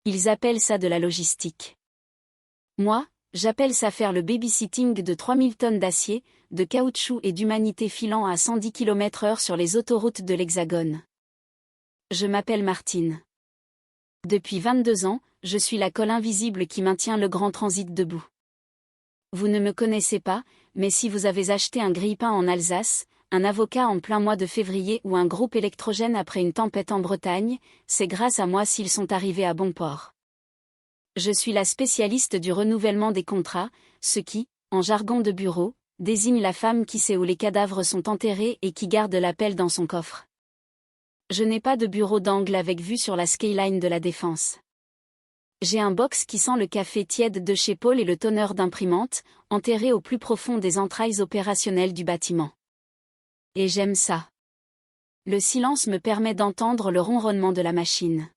Ils appellent ça de la logistique. Moi, j'appelle ça faire le babysitting de 3000 tonnes d'acier, de caoutchouc et d'humanité filant à 110 km/h sur les autoroutes de l'Hexagone. Je m'appelle Martine. Depuis 22 ans, je suis la colle invisible qui maintient le grand transit debout. Vous ne me connaissez pas, mais si vous avez acheté un grille-pain en Alsace, un avocat en plein mois de février ou un groupe électrogène après une tempête en Bretagne, c'est grâce à moi s'ils sont arrivés à bon port. Je suis la spécialiste du renouvellement des contrats, ce qui, en jargon de bureau, désigne la femme qui sait où les cadavres sont enterrés et qui garde la pelle dans son coffre. Je n'ai pas de bureau d'angle avec vue sur la skyline de la Défense. J'ai un box qui sent le café tiède de chez Paul et le toner d'imprimante, enterré au plus profond des entrailles opérationnelles du bâtiment. Et j'aime ça. Le silence me permet d'entendre le ronronnement de la machine.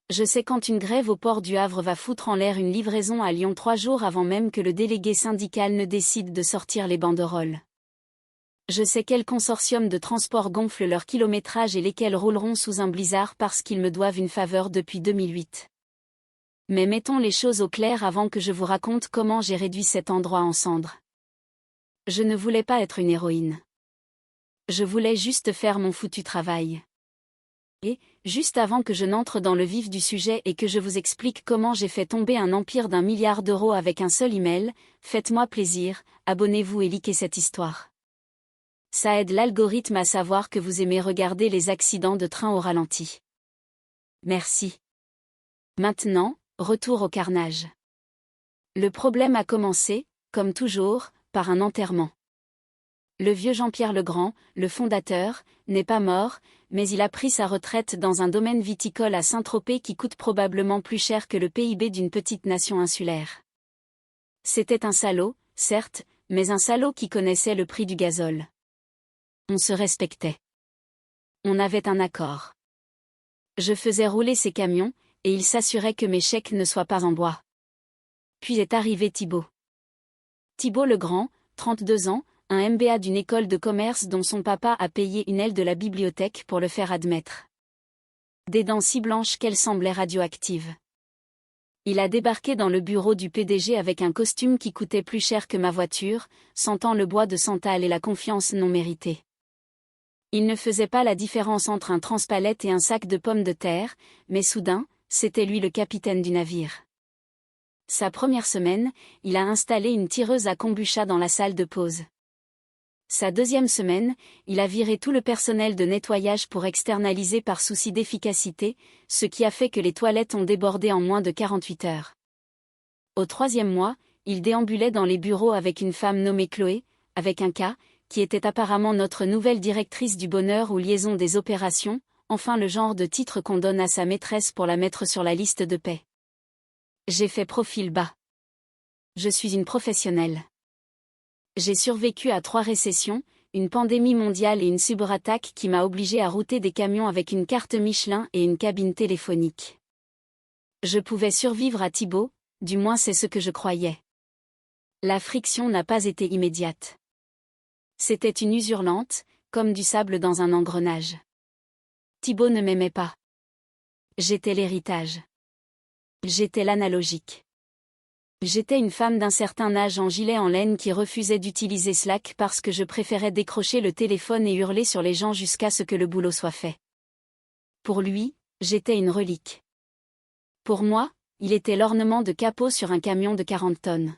Je sais quand une grève au port du Havre va foutre en l'air une livraison à Lyon 3 jours avant même que le délégué syndical ne décide de sortir les banderoles. Je sais quel consortium de transport gonfle leur kilométrage et lesquels rouleront sous un blizzard parce qu'ils me doivent une faveur depuis 2008. Mais mettons les choses au clair avant que je vous raconte comment j'ai réduit cet endroit en cendres. Je ne voulais pas être une héroïne. Je voulais juste faire mon foutu travail. Et, juste avant que je n'entre dans le vif du sujet et que je vous explique comment j'ai fait tomber un empire d'1 milliard d'euros avec un seul email, faites-moi plaisir, abonnez-vous et likez cette histoire. Ça aide l'algorithme à savoir que vous aimez regarder les accidents de train au ralenti. Merci. Maintenant, retour au carnage. Le problème a commencé, comme toujours, par un enterrement. Le vieux Jean-Pierre Legrand, le fondateur, n'est pas mort, mais il a pris sa retraite dans un domaine viticole à Saint-Tropez qui coûte probablement plus cher que le PIB d'une petite nation insulaire. C'était un salaud, certes, mais un salaud qui connaissait le prix du gazole. On se respectait. On avait un accord. Je faisais rouler ses camions, et il s'assurait que mes chèques ne soient pas en bois. Puis est arrivé Thibault. Thibault Legrand, 32 ans, un MBA d'une école de commerce dont son papa a payé une aile de la bibliothèque pour le faire admettre. Des dents si blanches qu'elles semblaient radioactives. Il a débarqué dans le bureau du PDG avec un costume qui coûtait plus cher que ma voiture, sentant le bois de santal et la confiance non méritée. Il ne faisait pas la différence entre un transpalette et un sac de pommes de terre, mais soudain, c'était lui le capitaine du navire. Sa première semaine, il a installé une tireuse à kombucha dans la salle de pause. Sa deuxième semaine, il a viré tout le personnel de nettoyage pour externaliser par souci d'efficacité, ce qui a fait que les toilettes ont débordé en moins de 48 heures. Au troisième mois, il déambulait dans les bureaux avec une femme nommée Chloé, avec un K, qui était apparemment notre nouvelle directrice du bonheur ou liaison des opérations, enfin le genre de titre qu'on donne à sa maîtresse pour la mettre sur la liste de paix. J'ai fait profil bas. Je suis une professionnelle. J'ai survécu à 3 récessions, une pandémie mondiale et une cyberattaque qui m'a obligé à router des camions avec une carte Michelin et une cabine téléphonique. Je pouvais survivre à Thibault, du moins c'est ce que je croyais. La friction n'a pas été immédiate. C'était une usure lente, comme du sable dans un engrenage. Thibault ne m'aimait pas. J'étais l'héritage. J'étais l'analogique. J'étais une femme d'un certain âge en gilet en laine qui refusait d'utiliser Slack parce que je préférais décrocher le téléphone et hurler sur les gens jusqu'à ce que le boulot soit fait. Pour lui, j'étais une relique. Pour moi, il était l'ornement de capot sur un camion de 40 tonnes.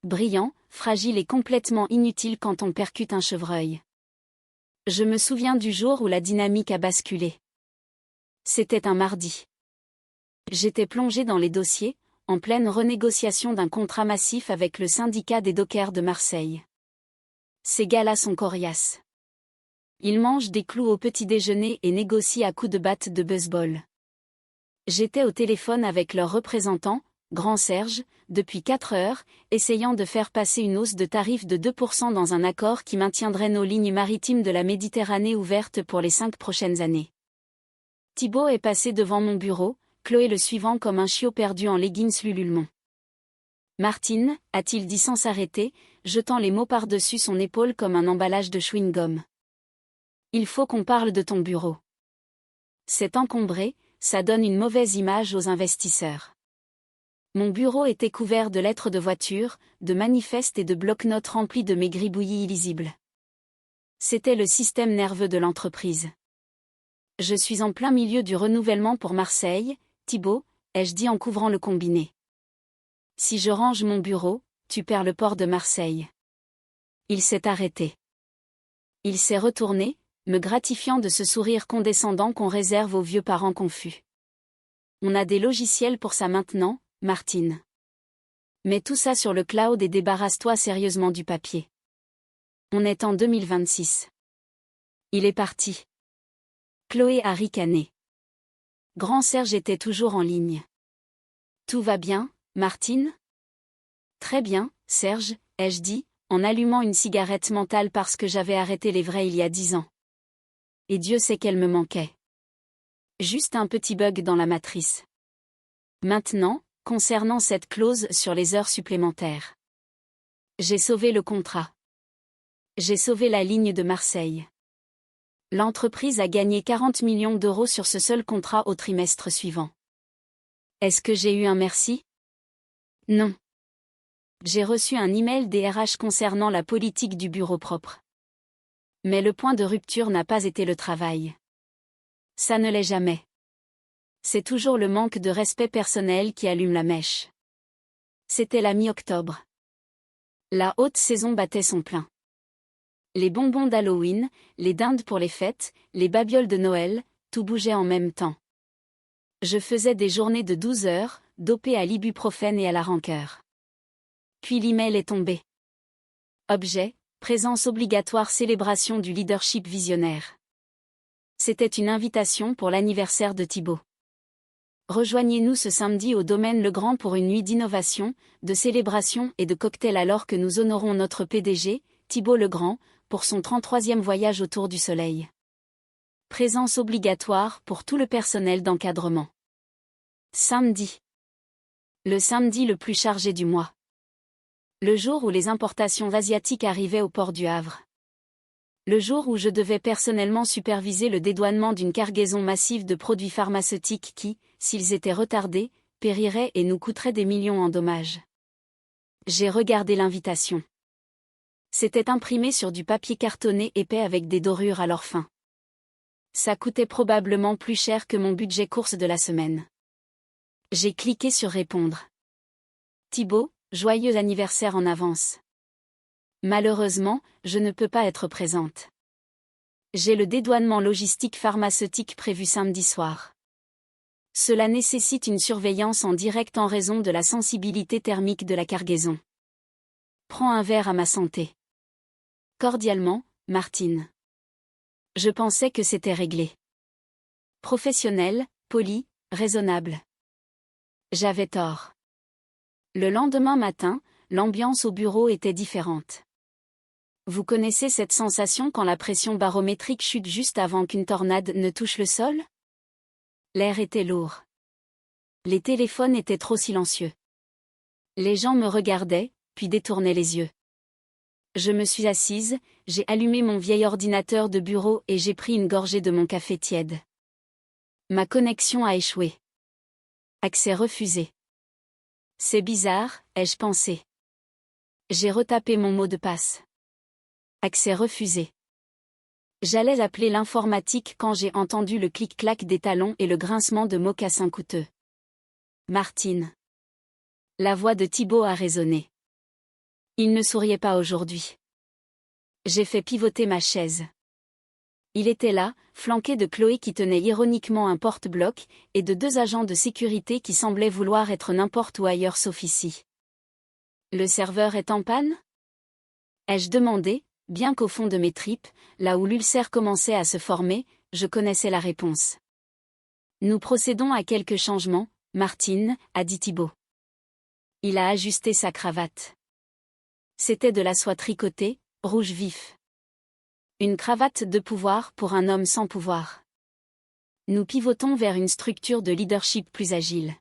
Brillant, fragile et complètement inutile quand on percute un chevreuil. Je me souviens du jour où la dynamique a basculé. C'était un mardi. J'étais plongé dans les dossiers, en pleine renégociation d'un contrat massif avec le syndicat des dockers de Marseille. Ces gars-là sont coriaces. Ils mangent des clous au petit déjeuner et négocient à coups de batte de baseball. J'étais au téléphone avec leur représentant, Grand Serge, depuis 4 heures, essayant de faire passer une hausse de tarif de 2% dans un accord qui maintiendrait nos lignes maritimes de la Méditerranée ouvertes pour les 5 prochaines années. Thibault est passé devant mon bureau, Chloé le suivant comme un chiot perdu en leggings Lululemon. « Martine » a-t-il dit sans s'arrêter, jetant les mots par-dessus son épaule comme un emballage de chewing-gum. « Il faut qu'on parle de ton bureau. » C'est encombré, ça donne une mauvaise image aux investisseurs. Mon bureau était couvert de lettres de voiture, de manifestes et de bloc-notes remplis de mes gribouillis illisibles. C'était le système nerveux de l'entreprise. Je suis en plein milieu du renouvellement pour Marseille, Thibaut, ai-je dit en couvrant le combiné. Si je range mon bureau, tu perds le port de Marseille. Il s'est arrêté. Il s'est retourné, me gratifiant de ce sourire condescendant qu'on réserve aux vieux parents confus. On a des logiciels pour ça maintenant, Martine. Mets tout ça sur le cloud et débarrasse-toi sérieusement du papier. On est en 2026. Il est parti. Chloé a ricané. Grand Serge était toujours en ligne. Tout va bien, Martine? Très bien, Serge, ai-je dit, en allumant une cigarette mentale parce que j'avais arrêté les vrais il y a 10 ans. Et Dieu sait qu'elle me manquait. Juste un petit bug dans la matrice. Maintenant, concernant cette clause sur les heures supplémentaires. J'ai sauvé le contrat. J'ai sauvé la ligne de Marseille. L'entreprise a gagné 40 millions d'euros sur ce seul contrat au trimestre suivant. Est-ce que j'ai eu un merci? Non. J'ai reçu un email des RH concernant la politique du bureau propre. Mais le point de rupture n'a pas été le travail. Ça ne l'est jamais. C'est toujours le manque de respect personnel qui allume la mèche. C'était la mi-octobre. La haute saison battait son plein. Les bonbons d'Halloween, les dindes pour les fêtes, les babioles de Noël, tout bougeait en même temps. Je faisais des journées de 12 heures, dopées à l'ibuprofène et à la rancœur. Puis l'email est tombé. Objet, présence obligatoire célébration du leadership visionnaire. C'était une invitation pour l'anniversaire de Thibaut. Rejoignez-nous ce samedi au Domaine Le Grand pour une nuit d'innovation, de célébration et de cocktail alors que nous honorons notre PDG, Thibaut Legrand, pour son 33e voyage autour du soleil. Présence obligatoire pour tout le personnel d'encadrement. Samedi. Le samedi le plus chargé du mois. Le jour où les importations asiatiques arrivaient au port du Havre. Le jour où je devais personnellement superviser le dédouanement d'une cargaison massive de produits pharmaceutiques qui, s'ils étaient retardés, périraient et nous coûteraient des millions en dommages. J'ai regardé l'invitation. C'était imprimé sur du papier cartonné épais avec des dorures à leur fin. Ça coûtait probablement plus cher que mon budget course de la semaine. J'ai cliqué sur répondre. Thibaut, joyeux anniversaire en avance. Malheureusement, je ne peux pas être présente. J'ai le dédouanement logistique pharmaceutique prévu samedi soir. Cela nécessite une surveillance en direct en raison de la sensibilité thermique de la cargaison. Prends un verre à ma santé. Cordialement, Martine. Je pensais que c'était réglé. Professionnel, poli, raisonnable. J'avais tort. Le lendemain matin, l'ambiance au bureau était différente. Vous connaissez cette sensation quand la pression barométrique chute juste avant qu'une tornade ne touche le sol? L'air était lourd. Les téléphones étaient trop silencieux. Les gens me regardaient, puis détournaient les yeux. Je me suis assise, j'ai allumé mon vieil ordinateur de bureau et j'ai pris une gorgée de mon café tiède. Ma connexion a échoué. Accès refusé. C'est bizarre, ai-je pensé. J'ai retapé mon mot de passe. Accès refusé. J'allais appeler l'informatique quand j'ai entendu le clic-clac des talons et le grincement de mocassins coûteux. Martine. La voix de Thibaut a résonné. Il ne souriait pas aujourd'hui. J'ai fait pivoter ma chaise. Il était là, flanqué de Chloé qui tenait ironiquement un porte-bloc, et de 2 agents de sécurité qui semblaient vouloir être n'importe où ailleurs sauf ici. Le serveur est en panne? Ai-je demandé, bien qu'au fond de mes tripes, là où l'ulcère commençait à se former, je connaissais la réponse. Nous procédons à quelques changements, Martine, a dit Thibaut. Il a ajusté sa cravate. C'était de la soie tricotée, rouge vif. Une cravate de pouvoir pour un homme sans pouvoir. Nous pivotons vers une structure de leadership plus agile.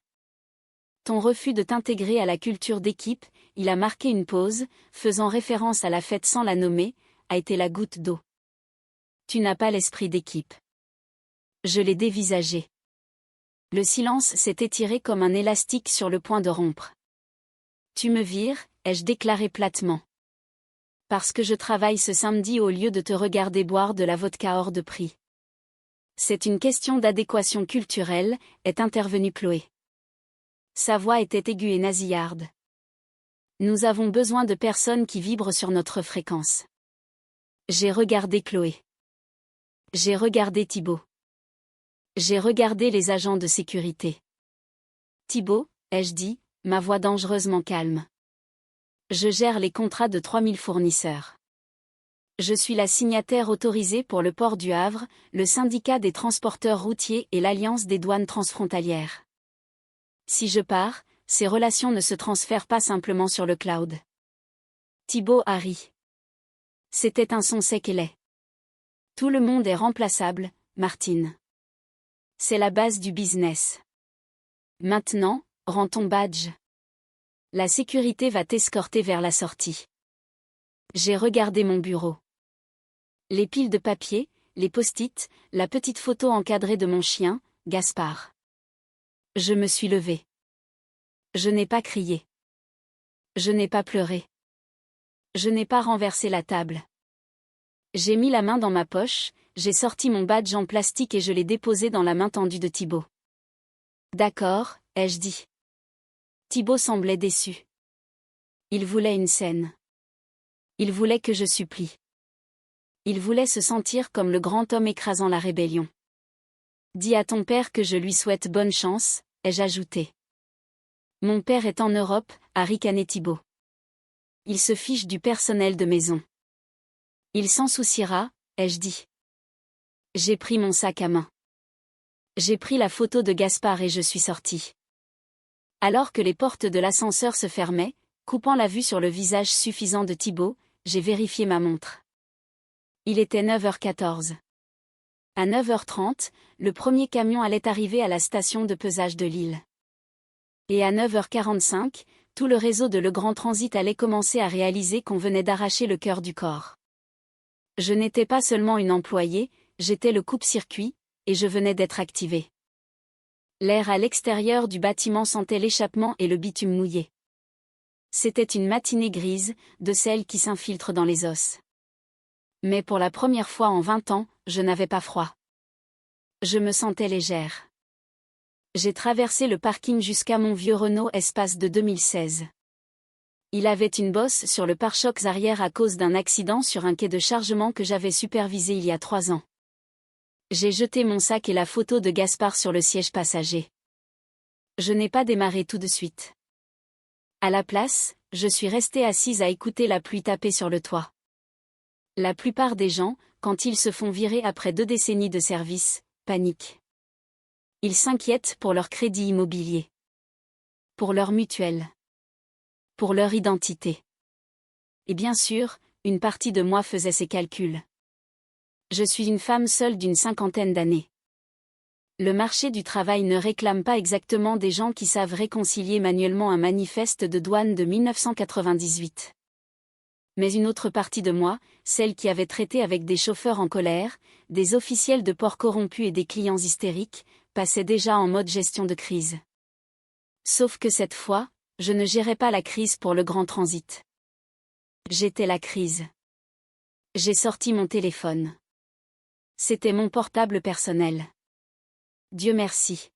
Ton refus de t'intégrer à la culture d'équipe, il a marqué une pause, faisant référence à la fête sans la nommer, a été la goutte d'eau. Tu n'as pas l'esprit d'équipe. Je l'ai dévisagé. Le silence s'est étiré comme un élastique sur le point de rompre. Tu me vires, ai-je déclaré platement. Parce que je travaille ce samedi au lieu de te regarder boire de la vodka hors de prix. C'est une question d'adéquation culturelle, est intervenue Chloé. Sa voix était aiguë et nasillarde. Nous avons besoin de personnes qui vibrent sur notre fréquence. J'ai regardé Chloé. J'ai regardé Thibaut. J'ai regardé les agents de sécurité. Thibaut, ai-je dit, ma voix dangereusement calme. Je gère les contrats de 3000 fournisseurs. Je suis la signataire autorisée pour le port du Havre, le syndicat des transporteurs routiers et l'Alliance des douanes transfrontalières. Si je pars, ces relations ne se transfèrent pas simplement sur le cloud. Thibaut a ri. C'était un son sec et laid. Tout le monde est remplaçable, Martine. C'est la base du business. Maintenant, rends ton badge. La sécurité va t'escorter vers la sortie. J'ai regardé mon bureau. Les piles de papier, les post-it, la petite photo encadrée de mon chien, Gaspard. Je me suis levée. Je n'ai pas crié. Je n'ai pas pleuré. Je n'ai pas renversé la table. J'ai mis la main dans ma poche, j'ai sorti mon badge en plastique et je l'ai déposé dans la main tendue de Thibaut. D'accord, ai-je dit. Thibaut semblait déçu. Il voulait une scène. Il voulait que je supplie. Il voulait se sentir comme le grand homme écrasant la rébellion. Dis à ton père que je lui souhaite bonne chance, ai-je ajouté. Mon père est en Europe, a ricané Thibaut. Il se fiche du personnel de maison. Il s'en souciera, ai-je dit. J'ai pris mon sac à main. J'ai pris la photo de Gaspard et je suis sortie. Alors que les portes de l'ascenseur se fermaient, coupant la vue sur le visage suffisant de Thibaut, j'ai vérifié ma montre. Il était 9h14. À 9h30, le premier camion allait arriver à la station de pesage de Lille. Et à 9h45, tout le réseau de Le Grand Transit allait commencer à réaliser qu'on venait d'arracher le cœur du corps. Je n'étais pas seulement une employée, j'étais le coupe-circuit, et je venais d'être activée. L'air à l'extérieur du bâtiment sentait l'échappement et le bitume mouillé. C'était une matinée grise, de celles qui s'infiltrent dans les os. Mais pour la première fois en 20 ans, je n'avais pas froid. Je me sentais légère. J'ai traversé le parking jusqu'à mon vieux Renault Espace de 2016. Il avait une bosse sur le pare-chocs arrière à cause d'un accident sur un quai de chargement que j'avais supervisé il y a 3 ans. J'ai jeté mon sac et la photo de Gaspard sur le siège passager. Je n'ai pas démarré tout de suite. À la place, je suis restée assise à écouter la pluie taper sur le toit. La plupart des gens, quand ils se font virer après 2 décennies de service, paniquent. Ils s'inquiètent pour leur crédit immobilier. Pour leur mutuelle. Pour leur identité. Et bien sûr, une partie de moi faisait ces calculs. Je suis une femme seule d'une 50aine d'années. Le marché du travail ne réclame pas exactement des gens qui savent réconcilier manuellement un manifeste de douane de 1998. Mais une autre partie de moi, celle qui avait traité avec des chauffeurs en colère, des officiels de port corrompus et des clients hystériques, passait déjà en mode gestion de crise. Sauf que cette fois, je ne gérais pas la crise pour le grand transit. J'étais la crise. J'ai sorti mon téléphone. C'était mon portable personnel. Dieu merci.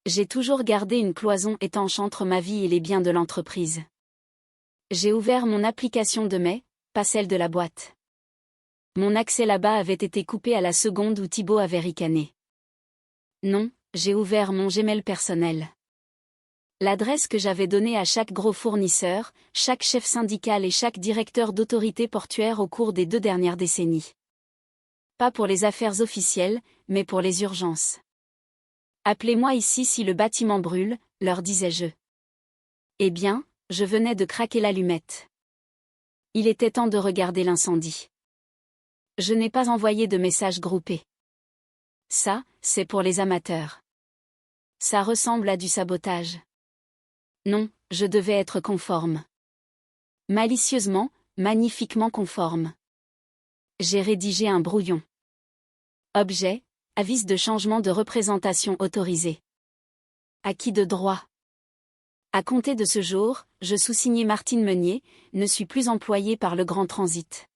J'ai toujours gardé une cloison étanche entre ma vie et les biens de l'entreprise. J'ai ouvert mon application de mai, pas celle de la boîte. Mon accès là-bas avait été coupé à la seconde où Thibaut avait ricané. Non, j'ai ouvert mon Gmail personnel. L'adresse que j'avais donnée à chaque gros fournisseur, chaque chef syndical et chaque directeur d'autorité portuaire au cours des 2 dernières décennies. Pas pour les affaires officielles, mais pour les urgences. Appelez-moi ici si le bâtiment brûle, leur disais-je. Eh bien, je venais de craquer l'allumette. Il était temps de regarder l'incendie. Je n'ai pas envoyé de messages groupés. Ça, c'est pour les amateurs. Ça ressemble à du sabotage. Non, je devais être conforme. Malicieusement, magnifiquement conforme. J'ai rédigé un brouillon. Objet, avis de changement de représentation autorisé. À qui de droit? À compter de ce jour, je sous-signais Martine Meunier, ne suis plus employée par le Grand Transit.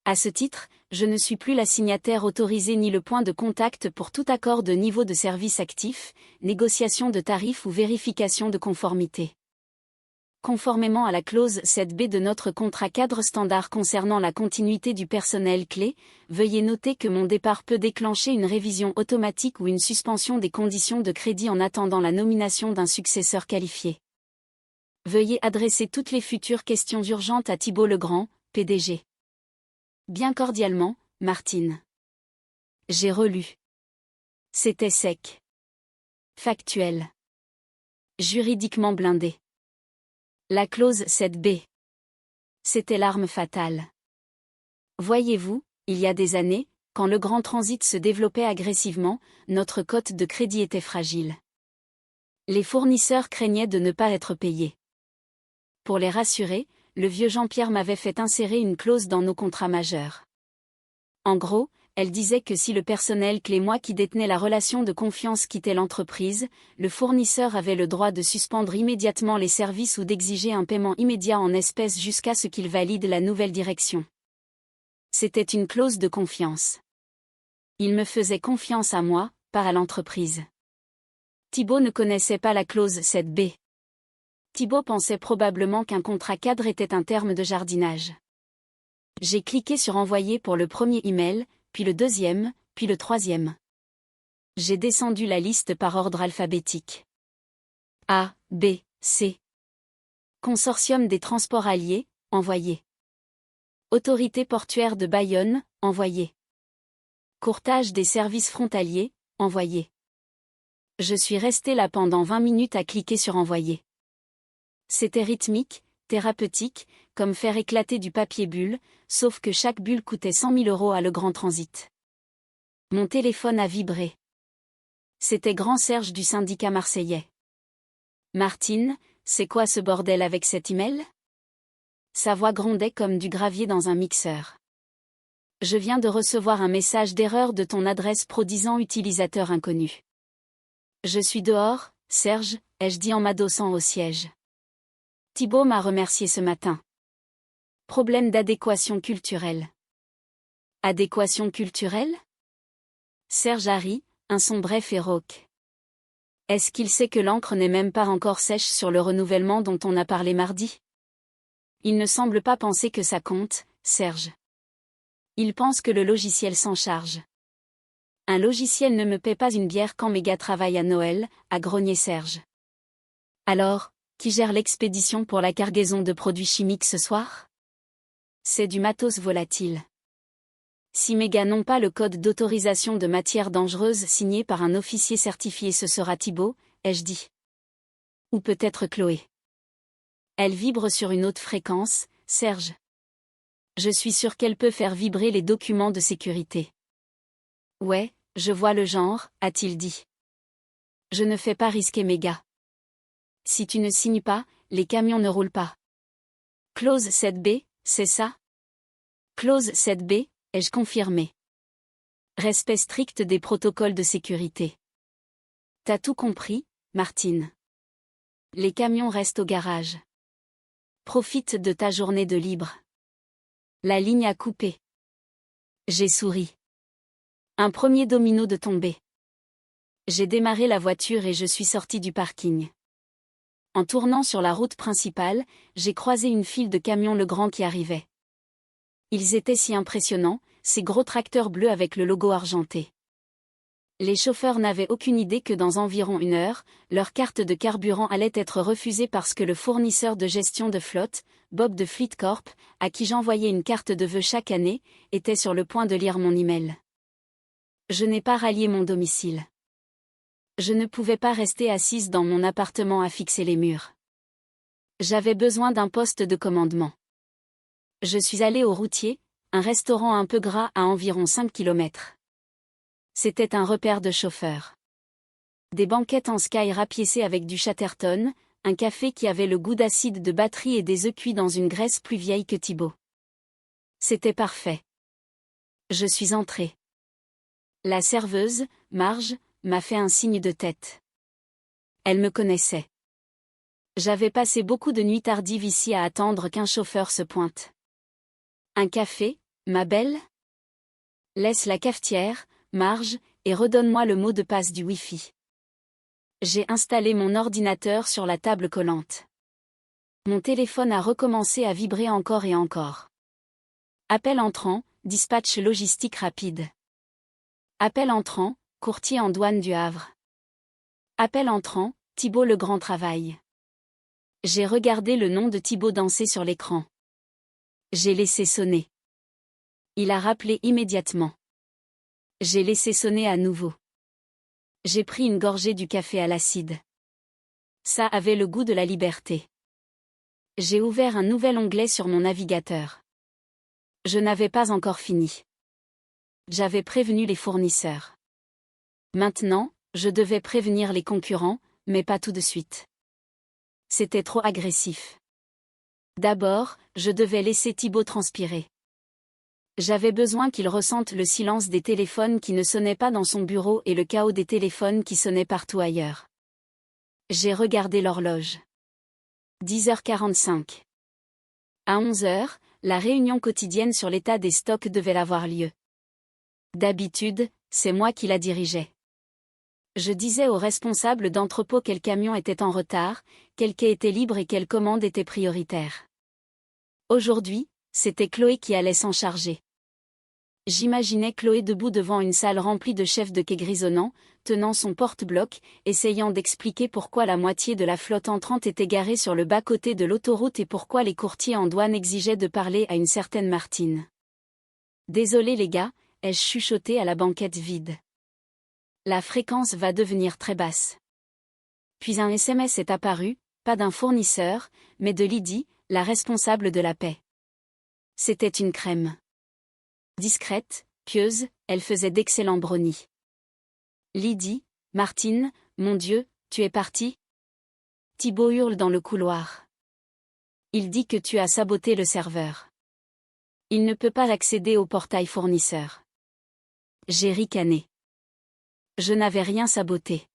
À ce titre, je ne suis plus la signataire autorisée ni le point de contact pour tout accord de niveau de service actif, négociation de tarifs ou vérification de conformité. Conformément à la clause 7b de notre contrat cadre standard concernant la continuité du personnel clé, veuillez noter que mon départ peut déclencher une révision automatique ou une suspension des conditions de crédit en attendant la nomination d'un successeur qualifié. Veuillez adresser toutes les futures questions urgentes à Thibault Legrand, PDG. Bien cordialement, Martine. J'ai relu. C'était sec. Factuel. Juridiquement blindé. La clause 7b. C'était l'arme fatale. Voyez-vous, il y a des années, quand le Grand Transit se développait agressivement, notre cote de crédit était fragile. Les fournisseurs craignaient de ne pas être payés. Pour les rassurer, le vieux Jean-Pierre m'avait fait insérer une clause dans nos contrats majeurs. En gros, elle disait que si le personnel clé moi qui détenait la relation de confiance quittait l'entreprise, le fournisseur avait le droit de suspendre immédiatement les services ou d'exiger un paiement immédiat en espèces jusqu'à ce qu'il valide la nouvelle direction. C'était une clause de confiance. Il me faisait confiance à moi, pas à l'entreprise. Thibault ne connaissait pas la clause 7b. Thibault pensait probablement qu'un contrat cadre était un terme de jardinage. J'ai cliqué sur envoyer pour le premier email, puis le deuxième, puis le troisième. J'ai descendu la liste par ordre alphabétique. A, B, C. Consortium des transports alliés, envoyé. Autorité portuaire de Bayonne, envoyé. Courtage des services frontaliers, envoyé. Je suis resté là pendant 20 minutes à cliquer sur envoyer. C'était rythmique, thérapeutique, comme faire éclater du papier bulle, sauf que chaque bulle coûtait 100 000 € à Le Grand Transit. Mon téléphone a vibré. C'était Grand Serge du syndicat marseillais. Martine, c'est quoi ce bordel avec cet email? Sa voix grondait comme du gravier dans un mixeur. Je viens de recevoir un message d'erreur de ton adresse pro disant utilisateur inconnu. Je suis dehors, Serge, ai-je dit en m'adossant au siège. Thibault m'a remercié ce matin. Problème d'adéquation culturelle. Adéquation culturelle? Serge a ri, un son bref et rauque. Est-ce qu'il sait que l'encre n'est même pas encore sèche sur le renouvellement dont on a parlé mardi? Il ne semble pas penser que ça compte, Serge. Il pense que le logiciel s'en charge. Un logiciel ne me paie pas une bière quand mes gars travaillent à Noël, a grogné Serge. Alors, qui gère l'expédition pour la cargaison de produits chimiques ce soir? C'est du matos volatile. Si mes gars n'ont pas le code d'autorisation de matières dangereuses signé par un officier certifié, ce sera Thibault, ai-je dit. Ou peut-être Chloé. Elle vibre sur une haute fréquence, Serge. Je suis sûr qu'elle peut faire vibrer les documents de sécurité. Ouais, je vois le genre, a-t-il dit. Je ne fais pas risquer mes gars. Si tu ne signes pas, les camions ne roulent pas. Clause 7b, c'est ça? Clause 7b, ai-je confirmé. Respect strict des protocoles de sécurité. T'as tout compris, Martine. Les camions restent au garage. Profite de ta journée de libre. La ligne a coupé. J'ai souri. Un premier domino de tombé. J'ai démarré la voiture et je suis sorti du parking. En tournant sur la route principale, j'ai croisé une file de camions Legrand qui arrivaient. Ils étaient si impressionnants, ces gros tracteurs bleus avec le logo argenté. Les chauffeurs n'avaient aucune idée que dans environ 1 heure, leur carte de carburant allait être refusée parce que le fournisseur de gestion de flotte, Bob de Fleet Corp, à qui j'envoyais une carte de vœux chaque année, était sur le point de lire mon email. Je n'ai pas rallié mon domicile. Je ne pouvais pas rester assise dans mon appartement à fixer les murs. J'avais besoin d'un poste de commandement. Je suis allée au Routier, un restaurant un peu gras à environ 5 km. C'était un repère de chauffeurs. Des banquettes en sky rapiécées avec du Chatterton, un café qui avait le goût d'acide de batterie et des œufs cuits dans une graisse plus vieille que Thibault. C'était parfait. Je suis entrée. La serveuse, Marge, m'a fait un signe de tête. Elle me connaissait. J'avais passé beaucoup de nuits tardives ici à attendre qu'un chauffeur se pointe. Un café, ma belle? Laisse la cafetière, Marge, et redonne-moi le mot de passe du Wi-Fi. J'ai installé mon ordinateur sur la table collante. Mon téléphone a recommencé à vibrer encore et encore. Appel entrant, dispatch logistique rapide. Appel entrant, courtier en douane du Havre. Appel entrant, Thibault Le Grand Travail. J'ai regardé le nom de Thibault danser sur l'écran. J'ai laissé sonner. Il a rappelé immédiatement. J'ai laissé sonner à nouveau. J'ai pris une gorgée du café à l'acide. Ça avait le goût de la liberté. J'ai ouvert un nouvel onglet sur mon navigateur. Je n'avais pas encore fini. J'avais prévenu les fournisseurs. Maintenant, je devais prévenir les concurrents, mais pas tout de suite. C'était trop agressif. D'abord, je devais laisser Thibault transpirer. J'avais besoin qu'il ressente le silence des téléphones qui ne sonnaient pas dans son bureau et le chaos des téléphones qui sonnaient partout ailleurs. J'ai regardé l'horloge. 10h45. À 11h, la réunion quotidienne sur l'état des stocks devait avoir lieu. D'habitude, c'est moi qui la dirigeais. Je disais aux responsables d'entrepôt quel camion était en retard, quel quai était libre et quelle commande était prioritaire. Aujourd'hui, c'était Chloé qui allait s'en charger. J'imaginais Chloé debout devant une salle remplie de chefs de quai grisonnants, tenant son porte-bloc, essayant d'expliquer pourquoi la moitié de la flotte entrante était garée sur le bas-côté de l'autoroute et pourquoi les courtiers en douane exigeaient de parler à une certaine Martine. Désolé les gars, ai-je chuchoté à la banquette vide. La fréquence va devenir très basse. Puis un SMS est apparu, pas d'un fournisseur, mais de Lydie, la responsable de la paie. C'était une crème. Discrète, pieuse, elle faisait d'excellents brownies. Lydie, Martine, mon Dieu, tu es partie? Thibault hurle dans le couloir. Il dit que tu as saboté le serveur. Il ne peut pas accéder au portail fournisseur. J'ai ricané. Je n'avais rien saboté.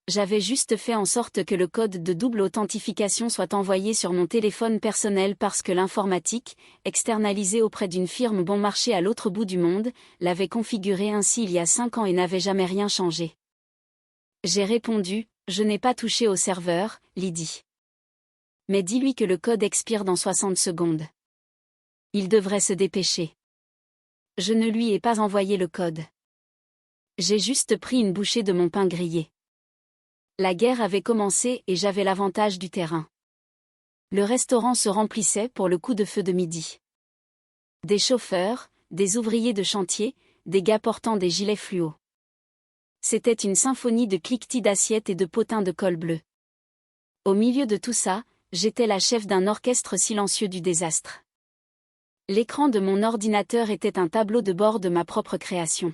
J'avais juste fait en sorte que le code de double authentification soit envoyé sur mon téléphone personnel parce que l'informatique, externalisée auprès d'une firme bon marché à l'autre bout du monde, l'avait configuré ainsi il y a 5 ans et n'avait jamais rien changé. J'ai répondu, je n'ai pas touché au serveur, Lydie. Mais dis-lui que le code expire dans 60 secondes. Il devrait se dépêcher. Je ne lui ai pas envoyé le code. J'ai juste pris une bouchée de mon pain grillé. La guerre avait commencé et j'avais l'avantage du terrain. Le restaurant se remplissait pour le coup de feu de midi. Des chauffeurs, des ouvriers de chantier, des gars portant des gilets fluo. C'était une symphonie de cliquetis d'assiettes et de potins de col bleu. Au milieu de tout ça, j'étais la chef d'un orchestre silencieux du désastre. L'écran de mon ordinateur était un tableau de bord de ma propre création.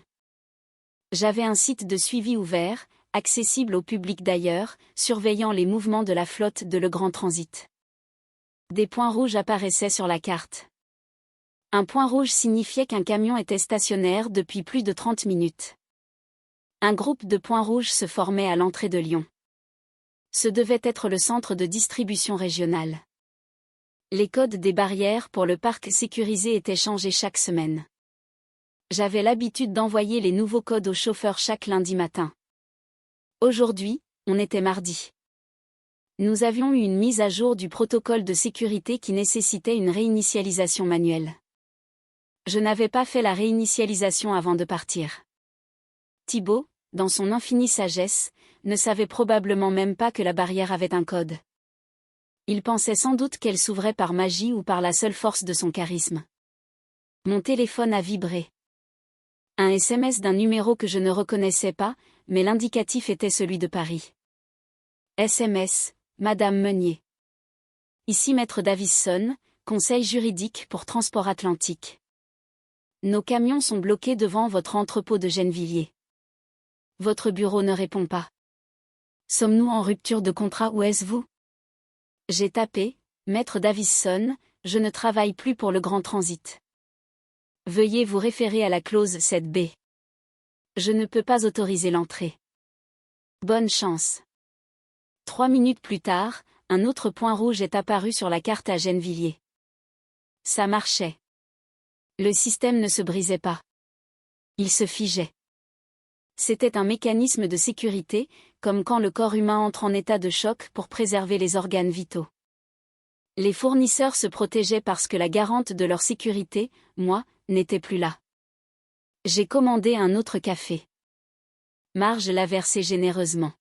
J'avais un site de suivi ouvert, accessible au public d'ailleurs, surveillant les mouvements de la flotte de Le Grand Transit. Des points rouges apparaissaient sur la carte. Un point rouge signifiait qu'un camion était stationnaire depuis plus de 30 minutes. Un groupe de points rouges se formait à l'entrée de Lyon. Ce devait être le centre de distribution régional. Les codes des barrières pour le parc sécurisé étaient changés chaque semaine. J'avais l'habitude d'envoyer les nouveaux codes aux chauffeurs chaque lundi matin. Aujourd'hui, on était mardi. Nous avions eu une mise à jour du protocole de sécurité qui nécessitait une réinitialisation manuelle. Je n'avais pas fait la réinitialisation avant de partir. Thibault, dans son infinie sagesse, ne savait probablement même pas que la barrière avait un code. Il pensait sans doute qu'elle s'ouvrait par magie ou par la seule force de son charisme. Mon téléphone a vibré. Un SMS d'un numéro que je ne reconnaissais pas, mais l'indicatif était celui de Paris. SMS, Madame Meunier. Ici Maître Davison, conseil juridique pour Transport Atlantique. Nos camions sont bloqués devant votre entrepôt de Gennevilliers. Votre bureau ne répond pas. Sommes-nous en rupture de contrat ou est-ce vous? J'ai tapé, Maître Davison, je ne travaille plus pour le Grand Transit. Veuillez vous référer à la clause 7B. Je ne peux pas autoriser l'entrée. Bonne chance. 3 minutes plus tard, un autre point rouge est apparu sur la carte à Gennevilliers. Ça marchait. Le système ne se brisait pas. Il se figeait. C'était un mécanisme de sécurité, comme quand le corps humain entre en état de choc pour préserver les organes vitaux. Les fournisseurs se protégeaient parce que la garante de leur sécurité, moi, n'était plus là. J'ai commandé un autre café. Marge l'a versé généreusement.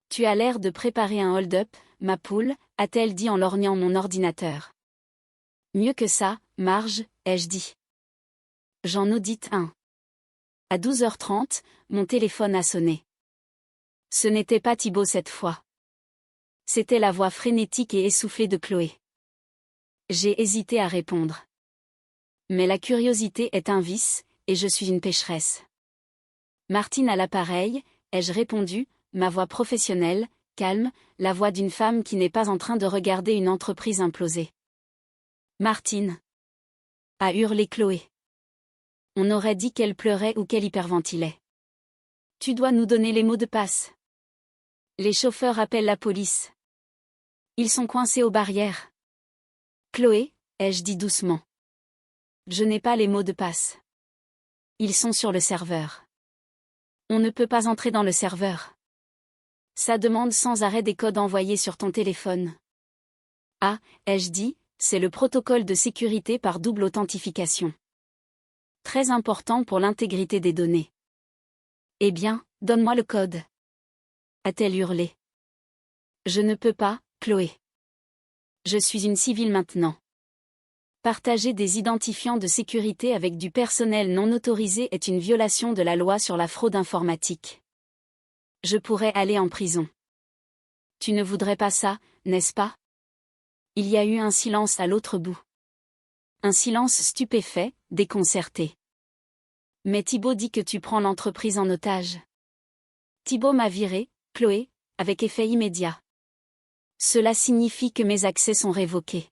Tu as l'air de préparer un hold-up, ma poule, a-t-elle dit en lorgnant mon ordinateur. Mieux que ça, Marge, ai-je dit. J'en audite un. À 12h30, mon téléphone a sonné. Ce n'était pas Thibaut cette fois. C'était la voix frénétique et essoufflée de Chloé. J'ai hésité à répondre. Mais la curiosité est un vice, et je suis une pécheresse. Martine à l'appareil, ai-je répondu, ma voix professionnelle, calme, la voix d'une femme qui n'est pas en train de regarder une entreprise imploser. Martine, a hurlé Chloé. On aurait dit qu'elle pleurait ou qu'elle hyperventilait. Tu dois nous donner les mots de passe. Les chauffeurs appellent la police. Ils sont coincés aux barrières. Chloé, ai-je dit doucement. Je n'ai pas les mots de passe. Ils sont sur le serveur. On ne peut pas entrer dans le serveur. Ça demande sans arrêt des codes envoyés sur ton téléphone. Ah, ai-je dit, c'est le protocole de sécurité par double authentification. Très important pour l'intégrité des données. Eh bien, donne-moi le code. A-t-elle hurlé. Je ne peux pas, Chloé. Je suis une civile maintenant. Partager des identifiants de sécurité avec du personnel non autorisé est une violation de la loi sur la fraude informatique. Je pourrais aller en prison. Tu ne voudrais pas ça, n'est-ce pas? Il y a eu un silence à l'autre bout. Un silence stupéfait, déconcerté. Mais Thibaut dit que tu prends l'entreprise en otage. Thibaut m'a viré, Chloé, avec effet immédiat. Cela signifie que mes accès sont révoqués.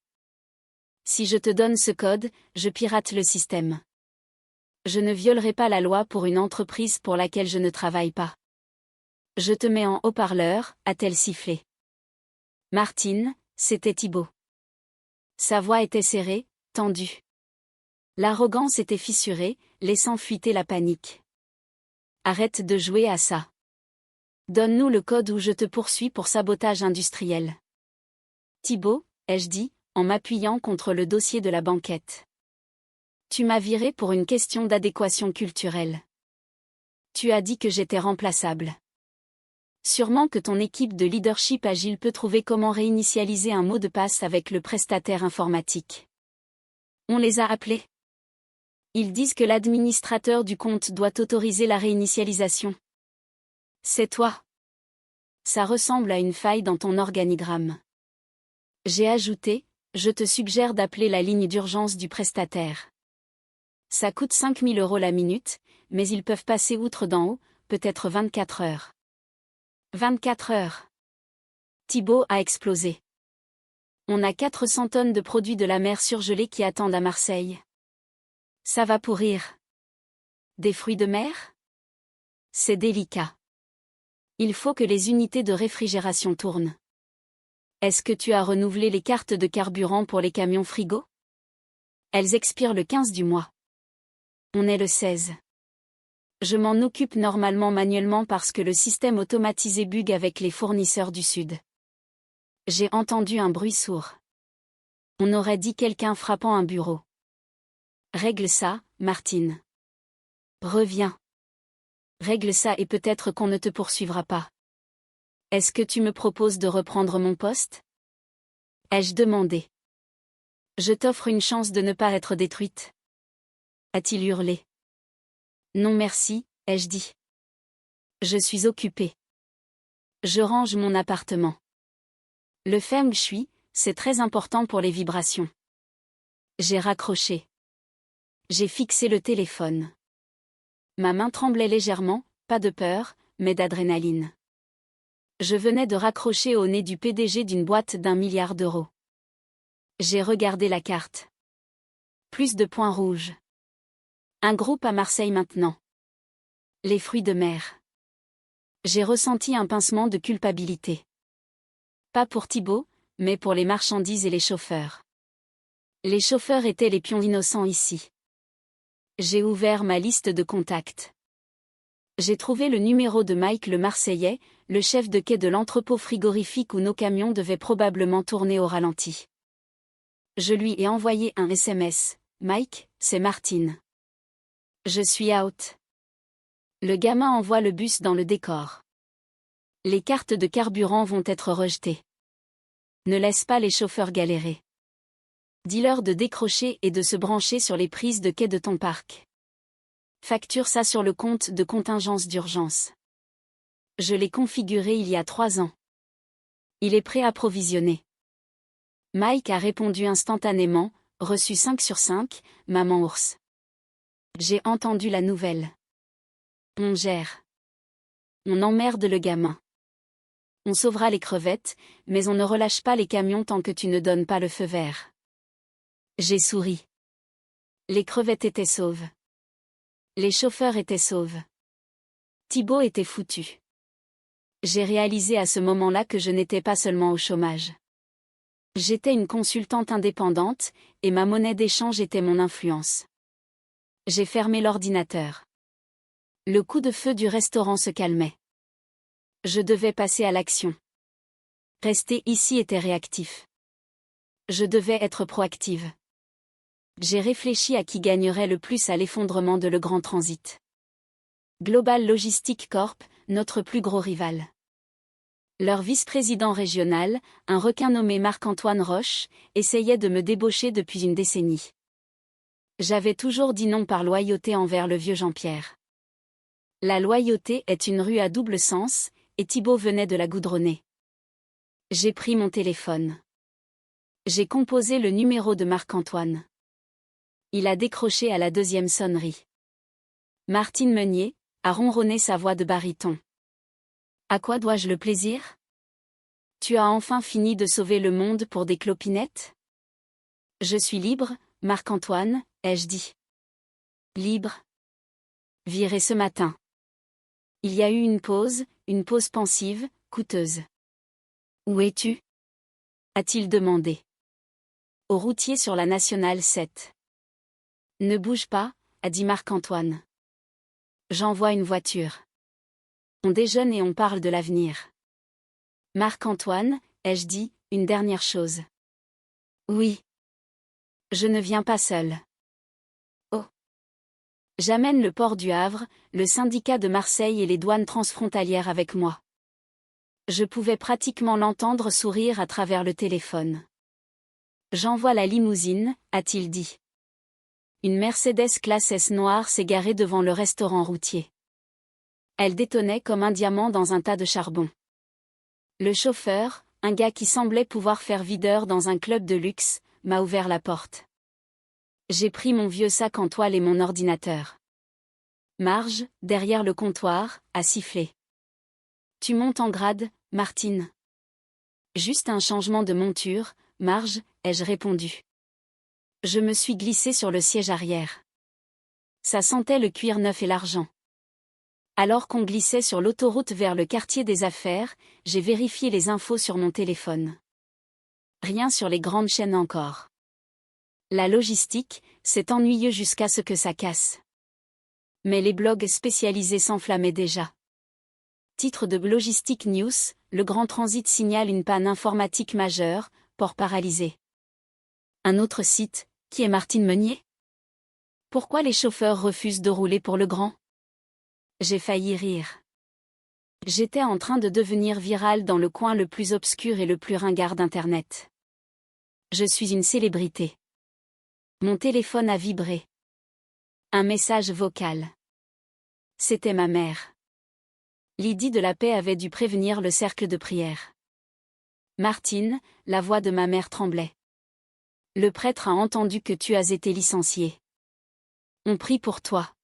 Si je te donne ce code, je pirate le système. Je ne violerai pas la loi pour une entreprise pour laquelle je ne travaille pas. Je te mets en haut-parleur, a-t-elle sifflé. Martine, c'était Thibaut. Sa voix était serrée, tendue. L'arrogance était fissurée, laissant fuiter la panique. Arrête de jouer à ça. Donne-nous le code ou je te poursuis pour sabotage industriel. Thibaut, ai-je dit, en m'appuyant contre le dossier de la banquette. Tu m'as viré pour une question d'adéquation culturelle. Tu as dit que j'étais remplaçable. Sûrement que ton équipe de leadership agile peut trouver comment réinitialiser un mot de passe avec le prestataire informatique. On les a appelés. Ils disent que l'administrateur du compte doit autoriser la réinitialisation. C'est toi. Ça ressemble à une faille dans ton organigramme. J'ai ajouté, je te suggère d'appeler la ligne d'urgence du prestataire. Ça coûte 5 000 € la minute, mais ils peuvent passer outre d'en haut, peut-être 24 heures. 24 heures. Thibaut a explosé. On a 400 tonnes de produits de la mer surgelés qui attendent à Marseille. Ça va pourrir. Des fruits de mer? C'est délicat. Il faut que les unités de réfrigération tournent. Est-ce que tu as renouvelé les cartes de carburant pour les camions frigo? Elles expirent le 15 du mois. On est le 16. Je m'en occupe normalement manuellement parce que le système automatisé bug avec les fournisseurs du Sud. J'ai entendu un bruit sourd. On aurait dit quelqu'un frappant un bureau. Règle ça, Martine. Reviens. Règle ça et peut-être qu'on ne te poursuivra pas. Est-ce que tu me proposes de reprendre mon poste? Ai-je demandé. Je t'offre une chance de ne pas être détruite. A-t-il hurlé. Non merci, ai-je dit. Je suis occupé. Je range mon appartement. Le feng shui, c'est très important pour les vibrations. J'ai raccroché. J'ai fixé le téléphone. Ma main tremblait légèrement, pas de peur, mais d'adrénaline. Je venais de raccrocher au nez du PDG d'une boîte d'1 milliard d'euros. J'ai regardé la carte. Plus de points rouges. Un groupe à Marseille maintenant. Les fruits de mer. J'ai ressenti un pincement de culpabilité. Pas pour Thibaut, mais pour les marchandises et les chauffeurs. Les chauffeurs étaient les pions innocents ici. J'ai ouvert ma liste de contacts. J'ai trouvé le numéro de Mike le Marseillais, le chef de quai de l'entrepôt frigorifique où nos camions devaient probablement tourner au ralenti. Je lui ai envoyé un SMS. Mike, c'est Martine. Je suis out. Le gamin envoie le bus dans le décor. Les cartes de carburant vont être rejetées. Ne laisse pas les chauffeurs galérer. Dis-leur de décrocher et de se brancher sur les prises de quai de ton parc. Facture ça sur le compte de contingence d'urgence. Je l'ai configuré il y a 3 ans. Il est prêt à provisionner. Mike a répondu instantanément, reçu 5 sur 5, maman ours. J'ai entendu la nouvelle. On gère. On emmerde le gamin. On sauvera les crevettes, mais on ne relâche pas les camions tant que tu ne donnes pas le feu vert. J'ai souri. Les crevettes étaient sauves. Les chauffeurs étaient sauves. Thibaut était foutu. J'ai réalisé à ce moment-là que je n'étais pas seulement au chômage. J'étais une consultante indépendante, et ma monnaie d'échange était mon influence. J'ai fermé l'ordinateur. Le coup de feu du restaurant se calmait. Je devais passer à l'action. Rester ici était réactif. Je devais être proactive. J'ai réfléchi à qui gagnerait le plus à l'effondrement de Le Grand Transit. Global Logistic Corp, notre plus gros rival. Leur vice-président régional, un requin nommé Marc-Antoine Roche, essayait de me débaucher depuis une décennie. J'avais toujours dit non par loyauté envers le vieux Jean-Pierre. La loyauté est une rue à double sens, et Thibaut venait de la goudronner. J'ai pris mon téléphone. J'ai composé le numéro de Marc-Antoine. Il a décroché à la 2e sonnerie. Martine Meunier a ronronné sa voix de baryton. À quoi dois-je le plaisir? Tu as enfin fini de sauver le monde pour des clopinettes? Je suis libre, Marc-Antoine, ai-je dit. Libre. Viré ce matin. Il y a eu une pause pensive, coûteuse. Où es-tu? A-t-il demandé. Au routier sur la nationale 7. Ne bouge pas, a dit Marc-Antoine. J'envoie une voiture. On déjeune et on parle de l'avenir. Marc-Antoine, ai-je dit, une dernière chose. Oui. Je ne viens pas seul. Oh. J'amène le port du Havre, le syndicat de Marseille et les douanes transfrontalières avec moi. Je pouvais pratiquement l'entendre sourire à travers le téléphone. J'envoie la limousine, a-t-il dit. Une Mercedes classe S noire s'est garée devant le restaurant routier. Elle détonnait comme un diamant dans un tas de charbon. Le chauffeur, un gars qui semblait pouvoir faire videur dans un club de luxe, m'a ouvert la porte. J'ai pris mon vieux sac en toile et mon ordinateur. Marge, derrière le comptoir, a sifflé. Tu montes en grade, Martine. Juste un changement de monture, Marge, ai-je répondu. Je me suis glissé sur le siège arrière. Ça sentait le cuir neuf et l'argent. Alors qu'on glissait sur l'autoroute vers le quartier des affaires, j'ai vérifié les infos sur mon téléphone. Rien sur les grandes chaînes encore. La logistique, c'est ennuyeux jusqu'à ce que ça casse. Mais les blogs spécialisés s'enflammaient déjà. Titre de Logistic News, le Grand Transit signale une panne informatique majeure, port paralysé. Un autre site, qui est Martine Meunier? Pourquoi les chauffeurs refusent de rouler pour le Grand? J'ai failli rire. J'étais en train de devenir virale dans le coin le plus obscur et le plus ringard d'Internet. Je suis une célébrité. Mon téléphone a vibré. Un message vocal. C'était ma mère. Lydie de la Paix avait dû prévenir le cercle de prière. Martine, la voix de ma mère tremblait. Le prêtre a entendu que tu as été licenciée. On prie pour toi.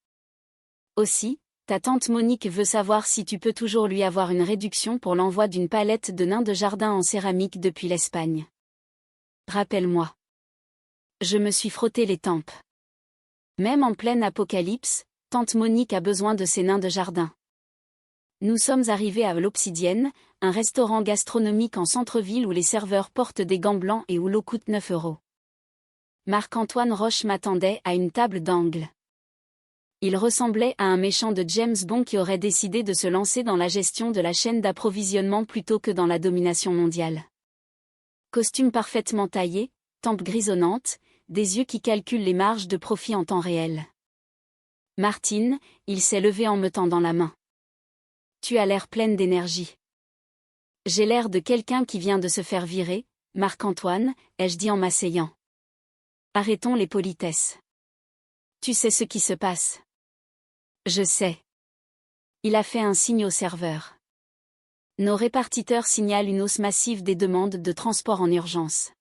Aussi, ta tante Monique veut savoir si tu peux toujours lui avoir une réduction pour l'envoi d'une palette de nains de jardin en céramique depuis l'Espagne. Rappelle-moi. Je me suis frotté les tempes. Même en pleine apocalypse, tante Monique a besoin de ses nains de jardin. Nous sommes arrivés à l'Obsidienne, un restaurant gastronomique en centre-ville où les serveurs portent des gants blancs et où l'eau coûte 9 €. Marc-Antoine Roche m'attendait à une table d'angle. Il ressemblait à un méchant de James Bond qui aurait décidé de se lancer dans la gestion de la chaîne d'approvisionnement plutôt que dans la domination mondiale. Costume parfaitement taillé, tempes grisonnantes, des yeux qui calculent les marges de profit en temps réel. Martine, il s'est levé en me tendant la main. Tu as l'air pleine d'énergie. J'ai l'air de quelqu'un qui vient de se faire virer, Marc-Antoine, ai-je dit en m'asseyant. Arrêtons les politesses. Tu sais ce qui se passe. Je sais. Il a fait un signe au serveur. Nos répartiteurs signalent une hausse massive des demandes de transport en urgence.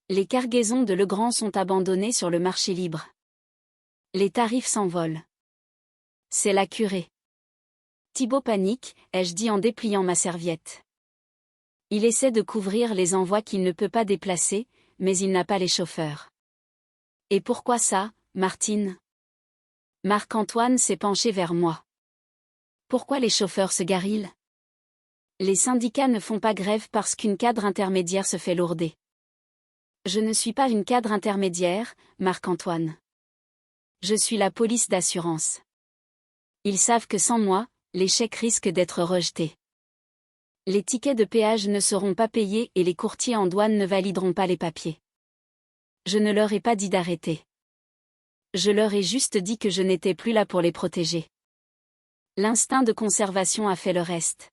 Les cargaisons de Legrand sont abandonnées sur le marché libre. Les tarifs s'envolent. C'est la curée. Thibaut panique, ai-je dit en dépliant ma serviette. Il essaie de couvrir les envois qu'il ne peut pas déplacer, mais il n'a pas les chauffeurs. Et pourquoi ça, Martine? Marc-Antoine s'est penché vers moi. Pourquoi les chauffeurs se garent-ils? Les syndicats ne font pas grève parce qu'une cadre intermédiaire se fait lourder. Je ne suis pas une cadre intermédiaire, Marc-Antoine. Je suis la police d'assurance. Ils savent que sans moi, les chèques risquent d'être rejetés. Les tickets de péage ne seront pas payés et les courtiers en douane ne valideront pas les papiers. Je ne leur ai pas dit d'arrêter. Je leur ai juste dit que je n'étais plus là pour les protéger. L'instinct de conservation a fait le reste.